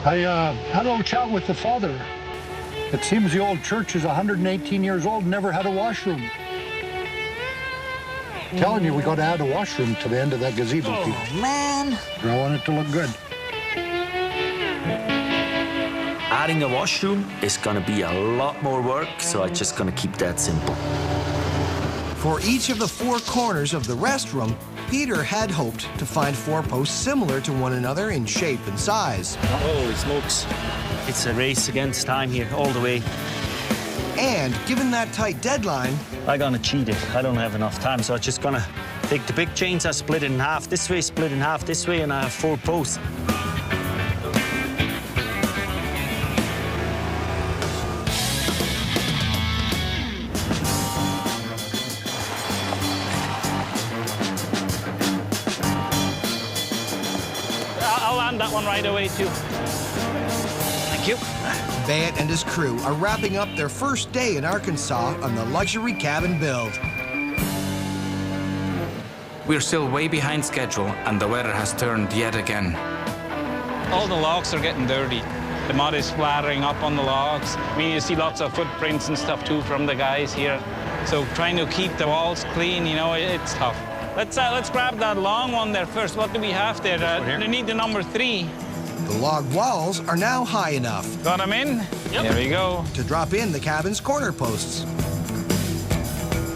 I had a little chat with the father. It seems the old church is 118 years old and never had a washroom. Telling you, we got to add a washroom to the end of that gazebo. Oh, man. I want it to look good. Adding a washroom is gonna be a lot more work, so I'm just gonna keep that simple. For each of the 4 corners of the restroom, Peter had hoped to find 4 posts similar to one another in shape and size. Holy smokes. It's a race against time here, all the way. And given that tight deadline, I'm gonna cheat it. I don't have enough time, so I'm just gonna take the big chains, I split it in half this way, split in half this way, and I have 4 posts. I'll land that one right away, too. Thank you. Bayet and his crew are wrapping up their first day in Arkansas on the luxury cabin build. We're still way behind schedule, and the weather has turned yet again. All the logs are getting dirty. The mud is splattering up on the logs. I mean, you see lots of footprints and stuff, too, from the guys here. So trying to keep the walls clean, you know, it's tough. Let's grab that long one there first. What do we have there? We need the number 3. The log walls are now high enough. Got them in? Yep. There we go. To drop in the cabin's corner posts.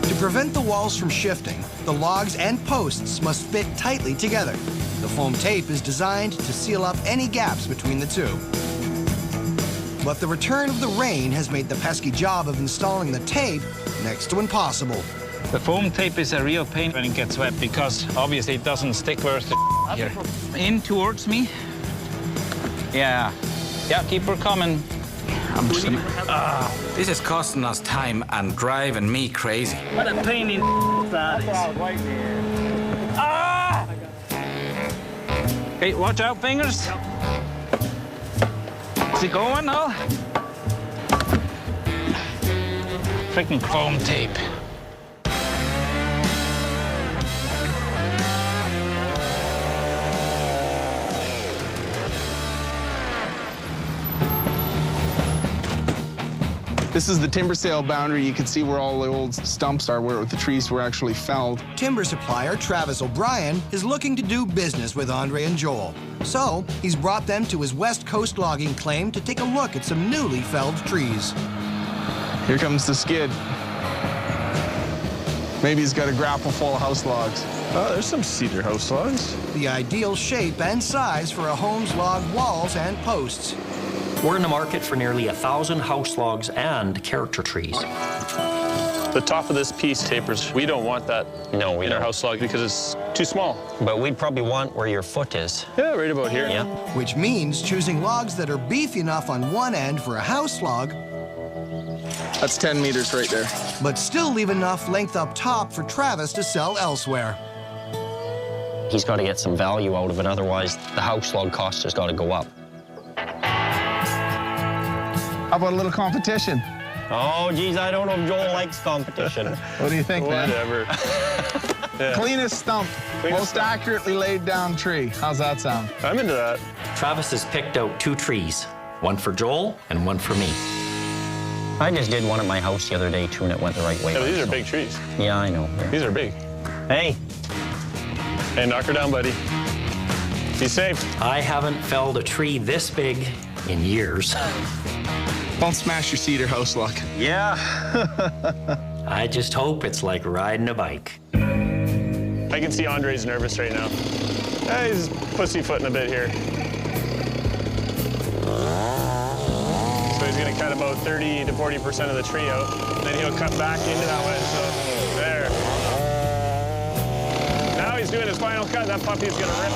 To prevent the walls from shifting, the logs and posts must fit tightly together. The foam tape is designed to seal up any gaps between the 2. But the return of the rain has made the pesky job of installing the tape next to impossible. The foam tape is a real pain when it gets wet because obviously it doesn't stick where it's here. In towards me. Yeah. Yeah, keep her coming. I'm just gonna... This is costing us time and driving me crazy. What a pain in that is. Ah! Hey, watch out, fingers. Is it going now? Freaking foam tape. This is the timber sale boundary. You can see where all the old stumps are, where the trees were actually felled. Timber supplier Travis O'Brien is looking to do business with Andre and Joel. So he's brought them to his West Coast logging claim to take a look at some newly felled trees. Here comes the skid. Maybe he's got a grapple full of house logs. Oh, there's some cedar house logs. The ideal shape and size for a home's log walls and posts. We're in the market for nearly 1,000 house logs and character trees. The top of this piece tapers. We don't want that in our house log because it's too small. But we'd probably want where your foot is. Yeah, right about here. Yeah. Which means choosing logs that are beefy enough on one end for a house log. That's 10 meters right there. But still leave enough length up top for Travis to sell elsewhere. He's got to get some value out of it, otherwise the house log cost has got to go up. How about a little competition? Oh, geez, I don't know if Joel likes competition. What do you think, man? Whatever. Yeah. Cleanest stump, most accurately laid down tree. How's that sound? I'm into that. Travis has picked out 2 trees, one for Joel and one for me. I just did one at my house the other day, too, and it went the right way. Yeah, these are big trees. Yeah, I know. Yeah. These are big. Hey. Hey, knock her down, buddy. Be safe. I haven't felled a tree this big in years. Don't smash your cedar house log. Yeah. I just hope it's like riding a bike. I can see Andre's nervous right now. He's pussyfooting a bit here. So he's gonna cut about 30 to 40% of the tree out. Then he'll cut back into that wedge, so there. Now he's doing his final cut. That puppy's gonna rip.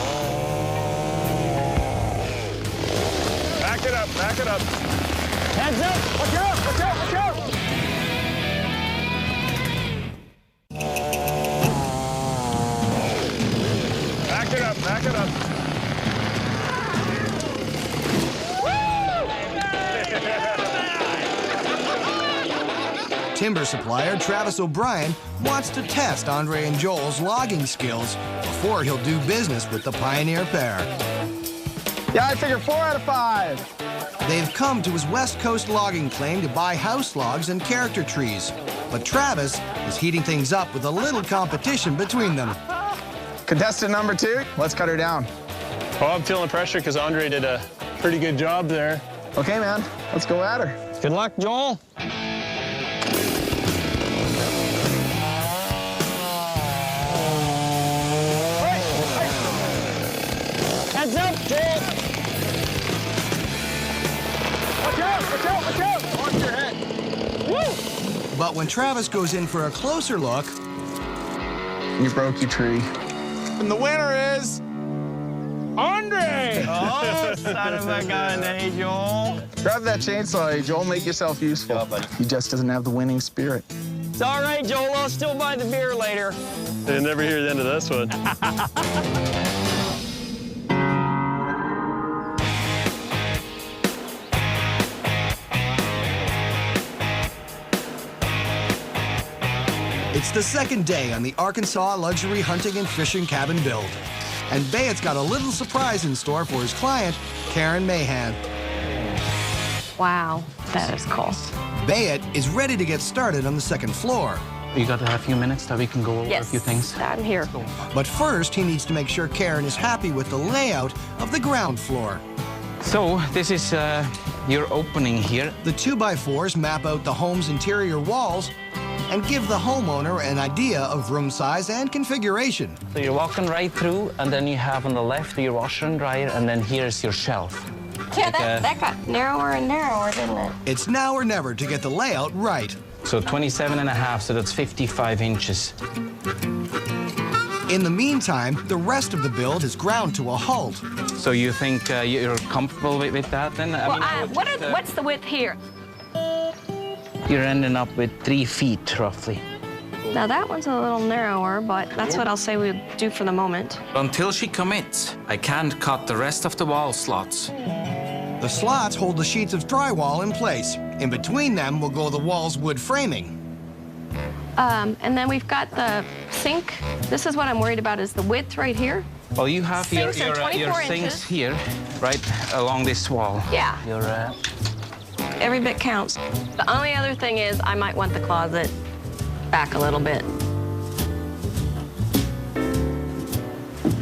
Back it up, back it up. Heads up! Watch out! Watch out! Watch out! Timber supplier Travis O'Brien wants to test Andre and Joel's logging skills before he'll do business with the Pioneer pair. Yeah, I figure 4 out of 5. They've come to his West Coast logging claim to buy house logs and character trees. But Travis is heating things up with a little competition between them. Contestant number 2, let's cut her down. Oh, I'm feeling pressure because Andre did a pretty good job there. Okay, man, let's go at her. Good luck, Joel. Heads up, Joel! Watch out, watch out, watch out! Watch your head. Woo! But when Travis goes in for a closer look, you broke your tree. And the winner is Andre! Oh, son of a gun, hey, Joel. Grab that chainsaw, hey, Joel. Make yourself useful. Yeah, buddy. He just doesn't have the winning spirit. It's all right, Joel. I'll still buy the beer later. You'll never hear the end of this one. it's the second day on the Arkansas luxury hunting and fishing cabin build. And Bayet's got a little surprise in store for his client, Karen Mahan. Wow, that is cool. Bayet is ready to get started on the second floor. You got a few minutes that we can go over a few things? I'm here. But first, he needs to make sure Karen is happy with the layout of the ground floor. So, this is your opening here. The 2x4s map out the home's interior walls and give the homeowner an idea of room size and configuration. So you're walking right through, and then you have on the left your washer and dryer, and then here's your shelf. Yeah, that got narrower and narrower, didn't it? It's now or never to get the layout right. So 27.5, so that's 55 inches. In the meantime, the rest of the build has ground to a halt. So you think you're comfortable with that then? Well, what's the width here? You're ending up with 3 feet, roughly. Now that one's a little narrower, but that's what I'll say we'll do for the moment. Until she commits, I can't cut the rest of the wall slots. The slots hold the sheets of drywall in place. In between them will go the wall's wood framing. And then we've got the sink. This is what I'm worried about, is the width right here. Well, you have your Sinks sinks here, right along this wall. Yeah. Your, Every bit counts. The only other thing is I might want the closet back a little bit.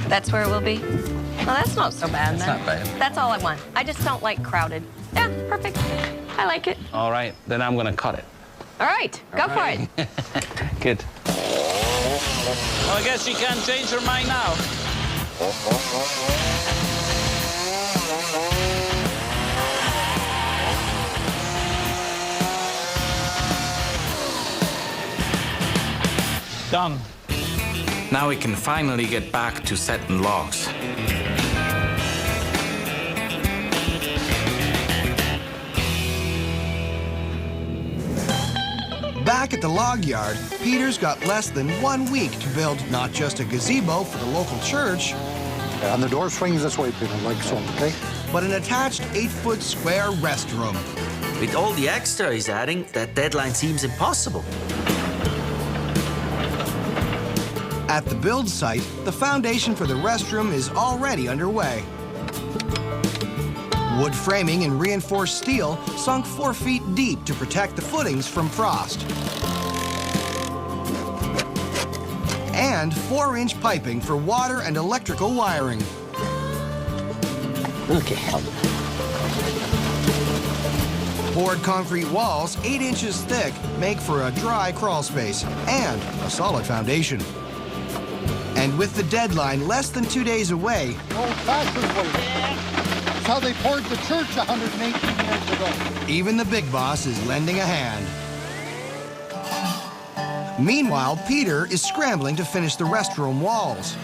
That's where it will be? Well, that's not so bad, then. Not bad. That's all I want. I just don't like crowded. Yeah, perfect. I like it. All right, then I'm gonna cut it. All right, go for it. Good. Well, I guess she can't change her mind now. Done. Now we can finally get back to setting logs. Back at the log yard, Peter's got less than 1 week to build not just a gazebo for the local church, And the door swings this way, Peter, like so, okay? but an attached 8-foot square restroom. With all the extra he's adding, that deadline seems impossible. At the build site, the foundation for the restroom is already underway. Wood framing and reinforced steel sunk 4 feet deep to protect the footings from frost. And 4-inch piping for water and electrical wiring. Okay. Poured concrete walls 8 inches thick make for a dry crawl space and a solid foundation. And with the deadline less than 2 days away, That's how they poured the church 118 years ago. even the big boss is lending a hand. Meanwhile, Peter is scrambling to finish the restroom walls,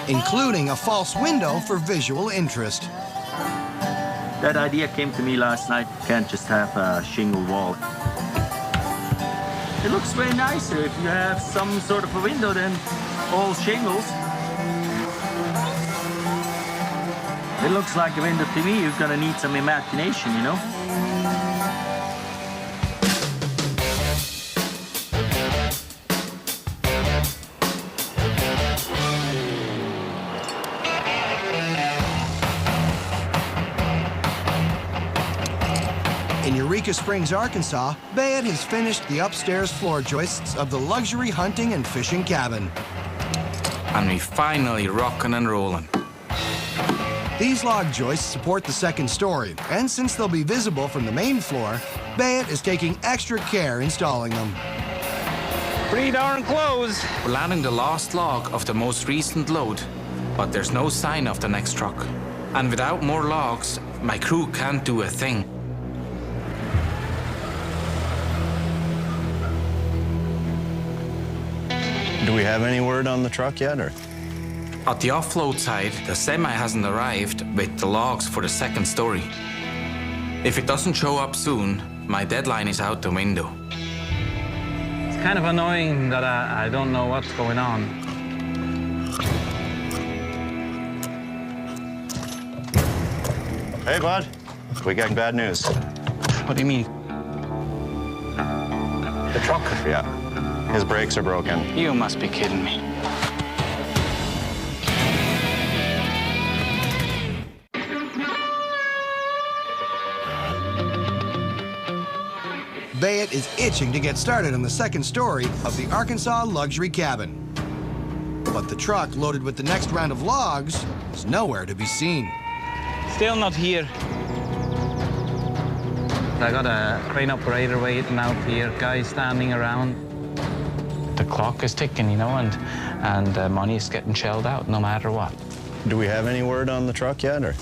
including a false window for visual interest. That idea came to me last night. Can't just have a shingle wall. It looks way nicer if you have some sort of a window than all shingles. It looks like a window to me. You're gonna need some imagination, you know? Eureka Springs, Arkansas, Bayet has finished the upstairs floor joists of the luxury hunting and fishing cabin. And we finally rockin' and rollin'. These log joists support the second story, and since they'll be visible from the main floor, Bayet is taking extra care installing them. Pretty darn close. We're landing the last log of the most recent load, but there's no sign of the next truck. And without more logs, my crew can't do a thing. Do we have any word on the truck yet, or? At the offload side, the semi hasn't arrived with the logs for the second story. If it doesn't show up soon, my deadline is out the window. It's kind of annoying that I don't know what's going on. Hey, bud. We got bad news. What do you mean? The truck? Yeah. His brakes are broken. You must be kidding me. Bayet is itching to get started on the second story of the Arkansas luxury cabin. But the truck loaded with the next round of logs is nowhere to be seen. Still not here. I got a crane operator waiting out here, guys standing around. The clock is ticking, you know, and money is getting shelled out no matter what. Do we have any word on the truck yet, or?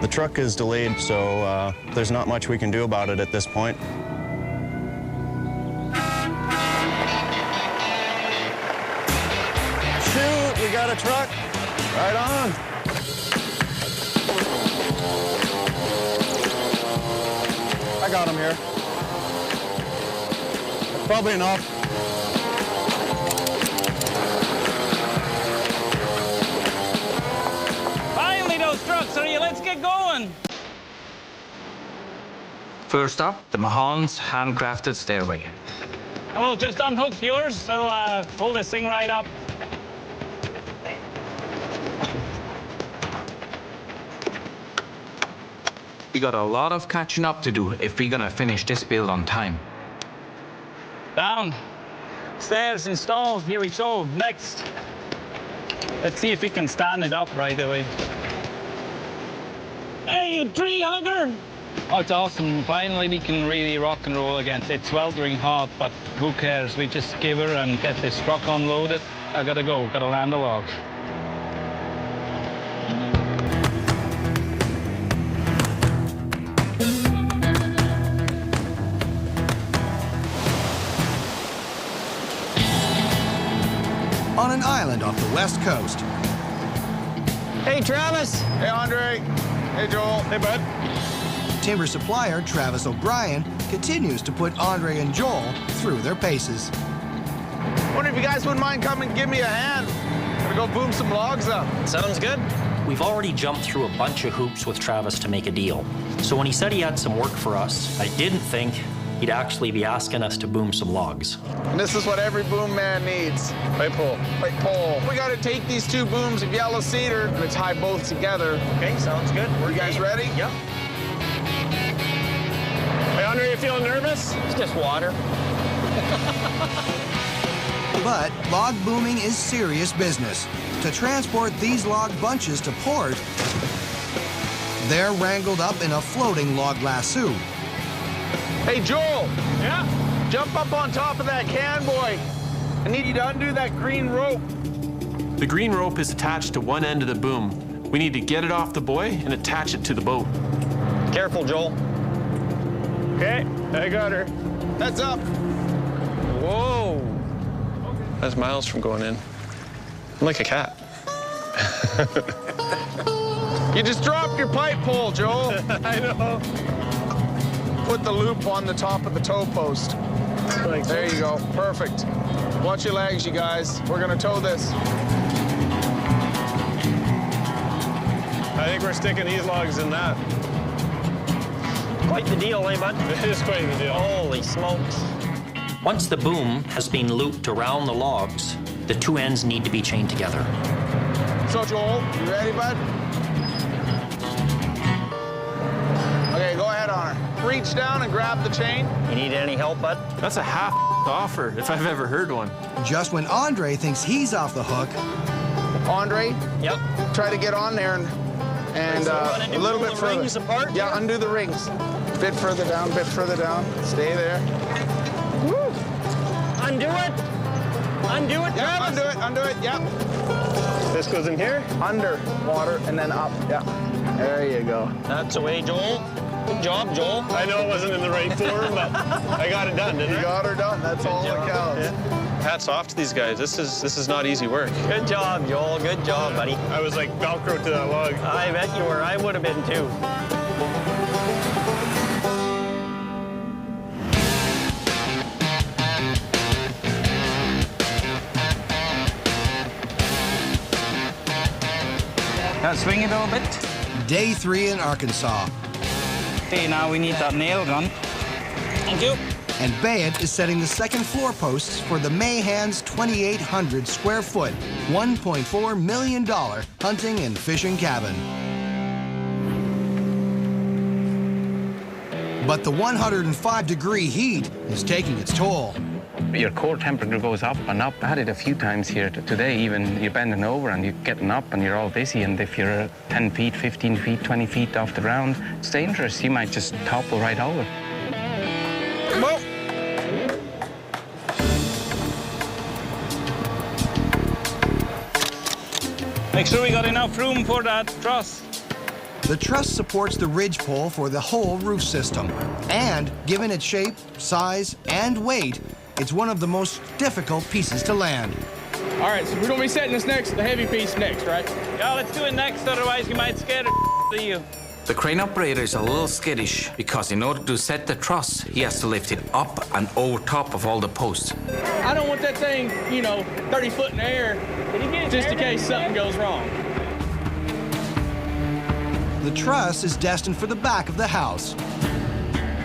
The truck is delayed, so there's not much we can do about it at this point. Shoot, we got a truck. Right on. I got him here. That's probably enough. Finally, those trucks, hurry, let's get going. First up, the Mahon's handcrafted stairway. Oh, just unhook yours, so pull this thing right up. We got a lot of catching up to do if we're gonna finish this build on time. Down. Stairs installed. Here we go. Next. Let's see if we can stand it up right away. Hey, you tree hugger! Oh, it's awesome. Finally, we can really rock and roll again. It's sweltering hot, but who cares? We just give her and get this truck unloaded. I gotta go. Gotta land the log. On an island off the west coast. Hey, Travis. Hey, Andre. Hey, Joel. Hey, bud. Timber supplier Travis O'Brien continues to put Andre and Joel through their paces. Wonder if you guys wouldn't mind coming and give me a hand. Gonna go boom some logs up. Sounds good. We've already jumped through a bunch of hoops with Travis to make a deal. So when he said he had some work for us, I didn't think he'd actually be asking us to boom some logs. And this is what every boom man needs. Pipe pole. Pipe pole. We gotta take these two booms of yellow cedar and tie both together. Okay, sounds good. You guys ready? Yep. Hey, Andre, you feeling nervous? It's just water. But log booming is serious business. To transport these log bunches to port, they're wrangled up in a floating log lasso. Hey, Joel. Yeah? Jump up on top of that can, boy. I need you to undo that green rope. The green rope is attached to one end of the boom. We need to get it off the buoy and attach it to the boat. Careful, Joel. Okay, I got her. Heads up. Whoa. That's miles from going in. I'm like a cat. You just dropped your pipe pole, Joel. I know. Put the loop on the top of the toe post. There you go. Perfect. Watch your legs, you guys. We're gonna tow this. I think we're sticking these logs in that. Quite the deal, eh, bud? It is quite the deal. Holy smokes. Once the boom has been looped around the logs, the two ends need to be chained together. So, Joel, you ready, bud? Okay, go ahead, Honor. Reach down and grab the chain. You need any help, bud? That's a half offer, if I've ever heard one. Just when Andre thinks he's off the hook, Andre, Yep. try to get on there and a little bit further. Rings apart? Yeah, undo the rings. Bit further down, bit further down. Stay there. Woo. Undo it. Undo it, Yeah, Travis. undo it, yep. This goes in here, under water, and then up, yeah. There you go. That's the way, Joel. Good job, Joel. I know it wasn't in the right form, but I got it done, didn't I? You got her done, that's all that counts. Hats off to these guys. This is not easy work. Good job, Joel. Good job, buddy. I was like Velcro to that log. I bet you were. I would have been too. Now swing it a little bit. day 3 in Arkansas. Okay, now we need that nail gun. Thank you. And Bayet is setting the second floor posts for the Mayhan's 2,800 square foot, $1.4 million hunting and fishing cabin. But the 105-degree heat is taking its toll. Your core temperature goes up and up. I had it a few times here today. Even you're bending over and you're getting up and you're all dizzy. And if you're 10 feet, 15 feet, 20 feet off the ground, it's dangerous. You might just topple right over. Whoa. Make sure we got enough room for that truss. The truss supports the ridge pole for the whole roof system. And given its shape, size, and weight, it's one of the most difficult pieces to land. All right, so we're gonna be setting this next, the heavy piece next, right? Yeah, let's do it next, otherwise you might scare the to you. The crane operator is a little skittish because in order to set the truss, he has to lift it up and over top of all the posts. I don't want that thing, 30 foot in the air, just in case something goes wrong. The truss is destined for the back of the house.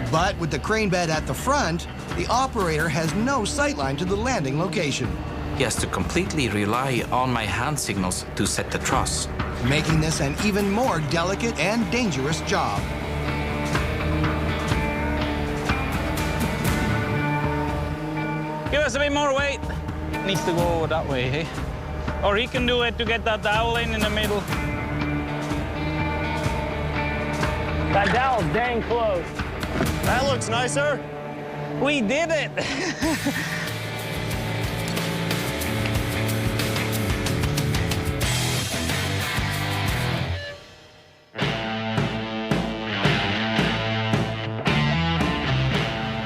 But with the crane bed at the front, the operator has no sightline to the landing location, He has to completely rely on my hand signals to set the truss. making this an even more delicate and dangerous job. Give us a bit more weight. Needs to go that way, hey? Or he can do it to get that dowel in the middle. That dowel's dang close. That looks nicer. We did it.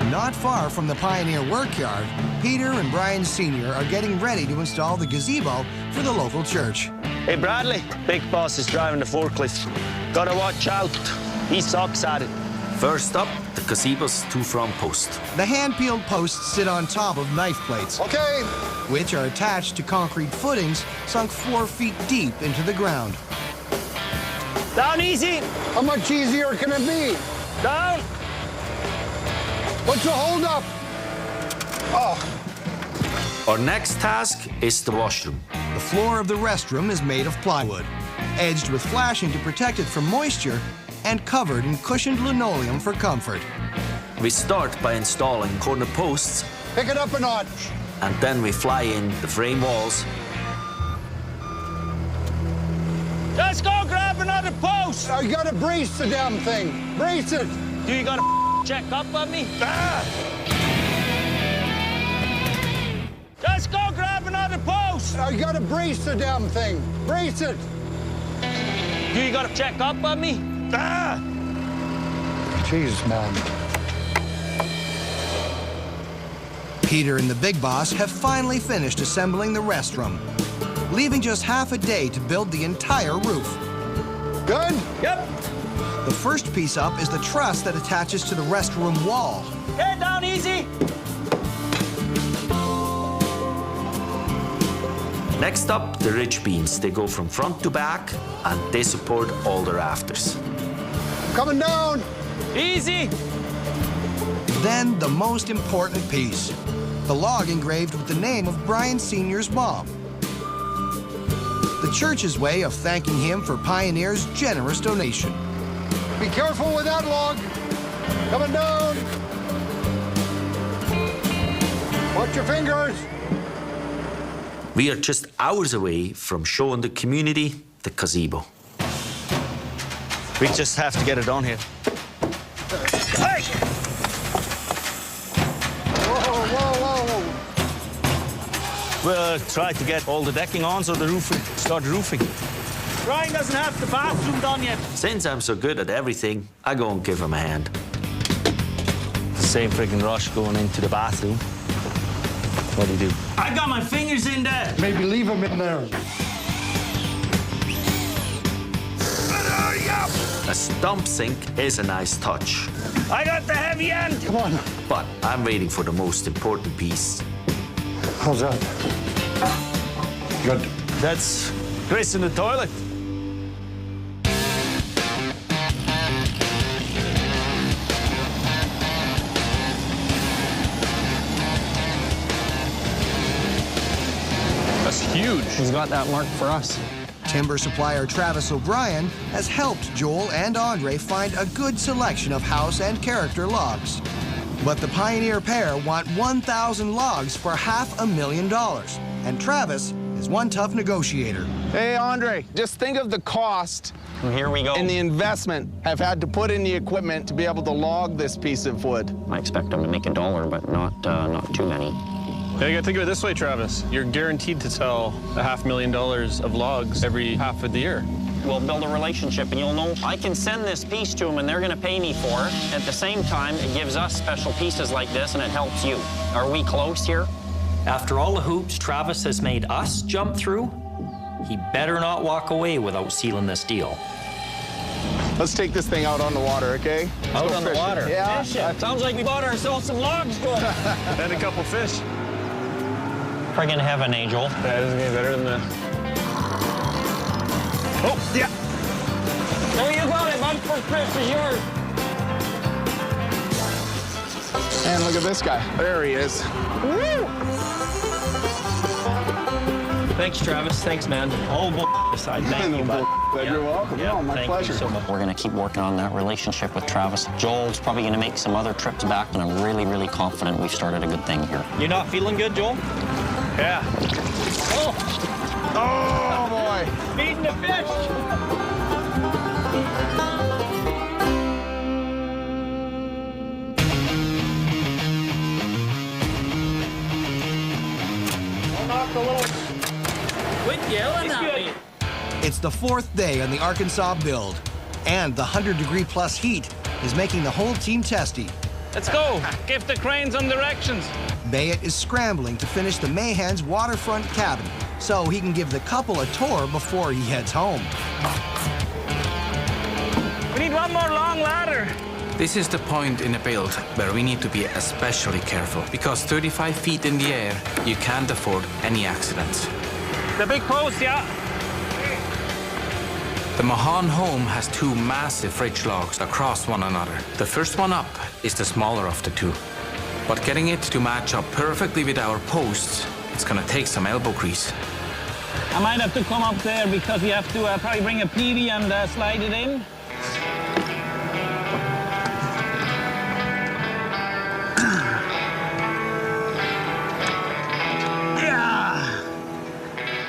Not far from the Pioneer Workyard, Peter and Brian Sr. are getting ready to install the gazebo for the local church. Hey, Bradley. Big Boss is driving the forklift. Gotta watch out. He sucks at it. First up, the gazebo's 2 front posts. The hand-peeled posts sit on top of knife plates, Okay. which are attached to concrete footings sunk 4 feet deep into the ground. Down easy. How much easier can it be? Down. What's the holdup? Oh. Our next task is the washroom. The floor of the restroom is made of plywood, edged with flashing to protect it from moisture, and covered in cushioned linoleum for comfort. We start by installing corner posts, Pick it up a notch. and then we fly in the frame walls. Let's go grab another post. You gotta brace the damn thing. Brace it. Do you gotta check up on me? Let's go grab another post. You gotta brace the damn thing. Brace it. Do you gotta check up on me? Jesus, man. Peter and the Big Boss have finally finished assembling the restroom, leaving just half a day to build the entire roof. Good? Yep. The first piece up is the truss that attaches to the restroom wall. Head down easy. Next up, the ridge beams. They go from front to back, and they support all the rafters. Coming down. Easy. Then the most important piece, the log engraved with the name of Brian Sr.'s mom. The church's way of thanking him for Pioneer's generous donation. Be careful with that log. Coming down. Watch your fingers. We are just hours away from showing the community the gazebo. We just have to get it done here. Hey! Whoa, whoa, whoa. We'll try to get all the decking on so the roof start roofing. Ryan doesn't have the bathroom done yet. Since I'm so good at everything, I go and give him a hand. Same friggin' rush going into the bathroom. What do you do? I got my fingers in there. Maybe leave them in there. A stump sink is a nice touch. I got the heavy end. Come on. But I'm waiting for the most important piece. How's that? Good. That's Chris in the toilet. That's huge. He's got that mark for us. Timber supplier Travis O'Brien has helped Joel and Andre find a good selection of house and character logs. But the Pioneer pair want 1,000 logs for $500,000. And Travis is one tough negotiator. Hey, Andre, just think of the cost Here we go. and the investment I've had to put in the equipment to be able to log this piece of wood. I expect them to make $1, but not too many. Yeah, you gotta think of it this way, Travis. You're guaranteed to sell $500,000 of logs every half of the year. We'll build a relationship, and you'll know I can send this piece to them, and they're going to pay me for it. At the same time, it gives us special pieces like this, and it helps you. Are we close here? After all the hoops Travis has made us jump through, he better not walk away without sealing this deal. Let's take this thing out on the water, okay? Out on the water? Yeah. Sounds like we bought ourselves some logs, good. And a couple fish. Friggin' heaven, Angel. Yeah, it doesn't get better than this. Oh, yeah. There you go, it. Bud for Chris is yours. And look at this guy. There he is. Woo! Thanks, Travis. Thanks, man. Oh, aside. Thank you, bud. You're welcome. Yeah, No, my thank pleasure. you so much. We're going to keep working on that relationship with Travis. Joel's probably going to make some other trips back, and I'm really, really confident we've started a good thing here. You're not feeling good, Joel? Yeah. Oh, boy. Feeding the fish. Quit yelling at me. It's the 4th day on the Arkansas build, and the 100-degree-plus heat is making the whole team testy. Let's go. Give the crane some directions. Bayet is scrambling to finish the Mahans waterfront cabin so he can give the couple a tour before he heads home. We need one more long ladder. This is the point in a build where we need to be especially careful, because 35 feet in the air, you can't afford any accidents. The big post, yeah. The Mahan home has two massive ridge logs across one another. The first one up is the smaller of the two. But getting it to match up perfectly with our posts, it's gonna take some elbow grease. I might have to come up there because we have to probably bring a PV and slide it in.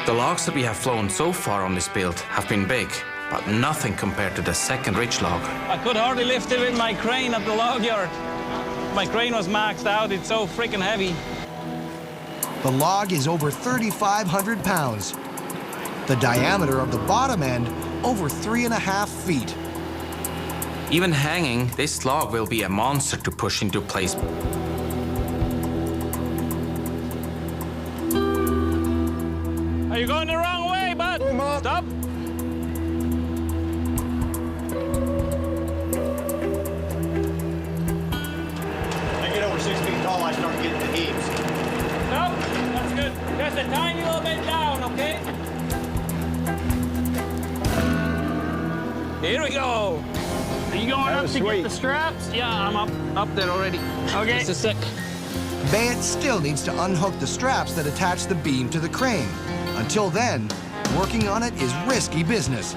The logs that we have flown so far on this build have been big, but nothing compared to the second ridge log. I could hardly lift it with my crane at the log yard. My crane was maxed out. It's so freaking heavy. The log is over 3,500 pounds. The diameter of the bottom end, over 3.5 feet. Even hanging, this log will be a monster to push into place. Are you going the wrong way, bud? Stop. I get over 6 feet tall, I start getting the heaves. No, that's good. Just a tiny little bit down, okay? Here we go. Are you going up to get the straps? Yeah, I'm up there already. Okay. Just a sec. Bayet still needs to unhook the straps that attach the beam to the crane. Until then, working on it is risky business.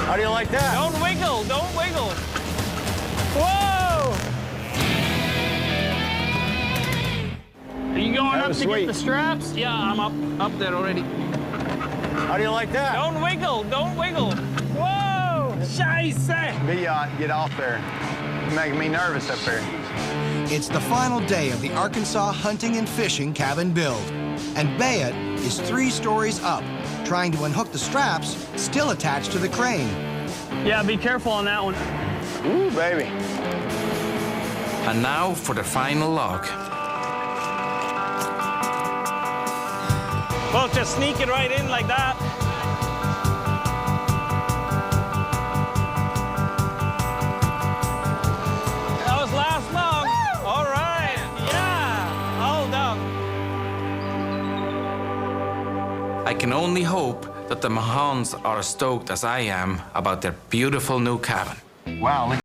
How do you like that? Don't wiggle, don't wiggle. Whoa! Are you going up to get the straps? Yeah, I'm up there already. How do you like that? Don't wiggle, don't wiggle. Whoa! Scheisse! Beyond, get off there. You're making me nervous up there. It's the final day of the Arkansas hunting and fishing cabin build, and Bayet is 3 stories up, trying to unhook the straps still attached to the crane. Yeah, be careful on that one. Ooh, baby. And now for the final log. Well, just sneak it right in like that. That was last log. All right. Yeah. All done. I can only hope that the Mahans are as stoked as I am about their beautiful new cabin. Wow.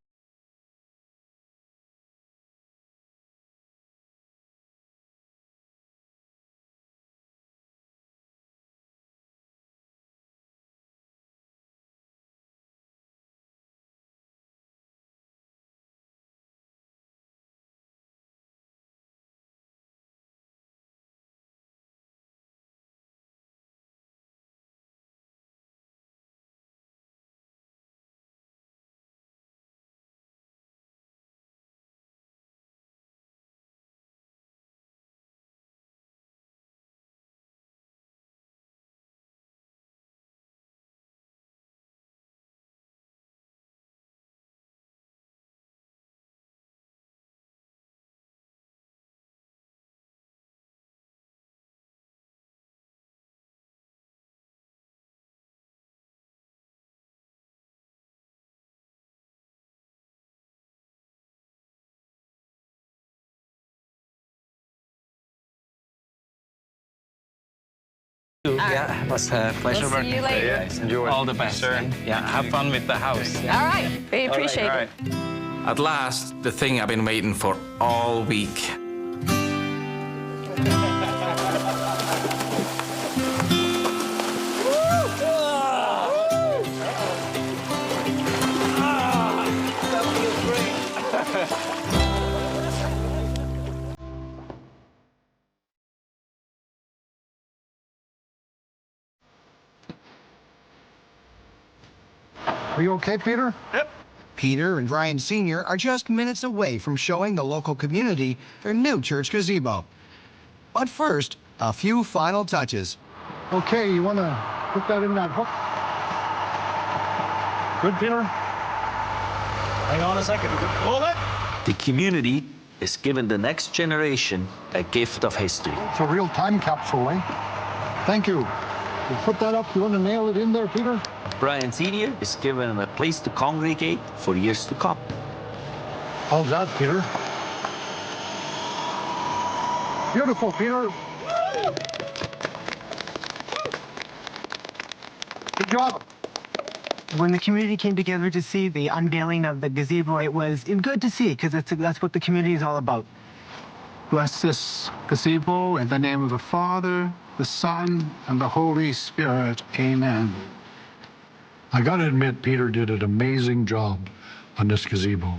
Yeah, it was a pleasure We'll see you working. later. Yeah, enjoy. All the best. Sure. Yeah, have fun with the house. All right. We appreciate it. At last, the thing I've been waiting for all week. Are you okay, Peter? Yep. Peter and Ryan Sr. are just minutes away from showing the local community their new church gazebo. But first, a few final touches. Okay, you want to put that in that hook? Good, Peter? Hang on a second. Hold it. The community is giving the next generation a gift of history. It's a real time capsule, eh? Thank you. You put that up. You want to nail it in there, Peter? Brian Sr. is given a place to congregate for years to come. How's that, Peter? Beautiful, Peter. Good job. When the community came together to see the unveiling of the gazebo, it was good to see, because that's what the community is all about. Bless this gazebo in the name of the Father, the Son, and the Holy Spirit. Amen. I got to admit, Peter did an amazing job on this gazebo,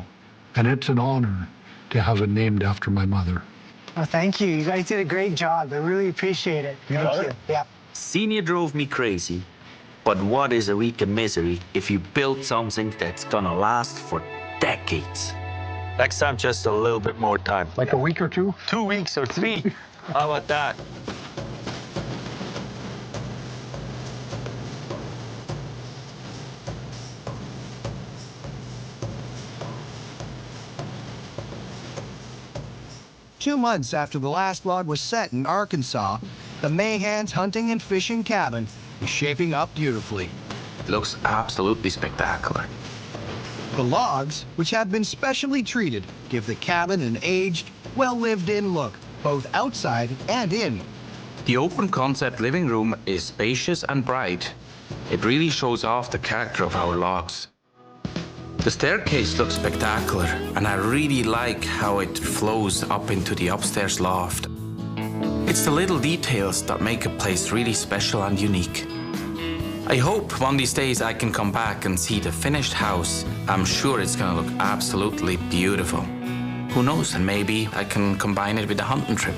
and it's an honor to have it named after my mother. Oh, thank you. You guys did a great job. I really appreciate it. Thank you. Yeah. Senior drove me crazy, but what is a week of misery if you build something that's gonna last for decades? Next time, just a little bit more time. Like a week or two? 2 weeks or 3. How about that? Two months after the last log was set in Arkansas, the Mahans hunting and fishing cabin is shaping up beautifully. It looks absolutely spectacular. The logs, which have been specially treated, give the cabin an aged, well-lived-in look, both outside and in. The open concept living room is spacious and bright. It really shows off the character of our logs. The staircase looks spectacular, and I really like how it flows up into the upstairs loft. It's the little details that make a place really special and unique. I hope one of these days I can come back and see the finished house. I'm sure it's gonna look absolutely beautiful. Who knows, and maybe I can combine it with a hunting trip.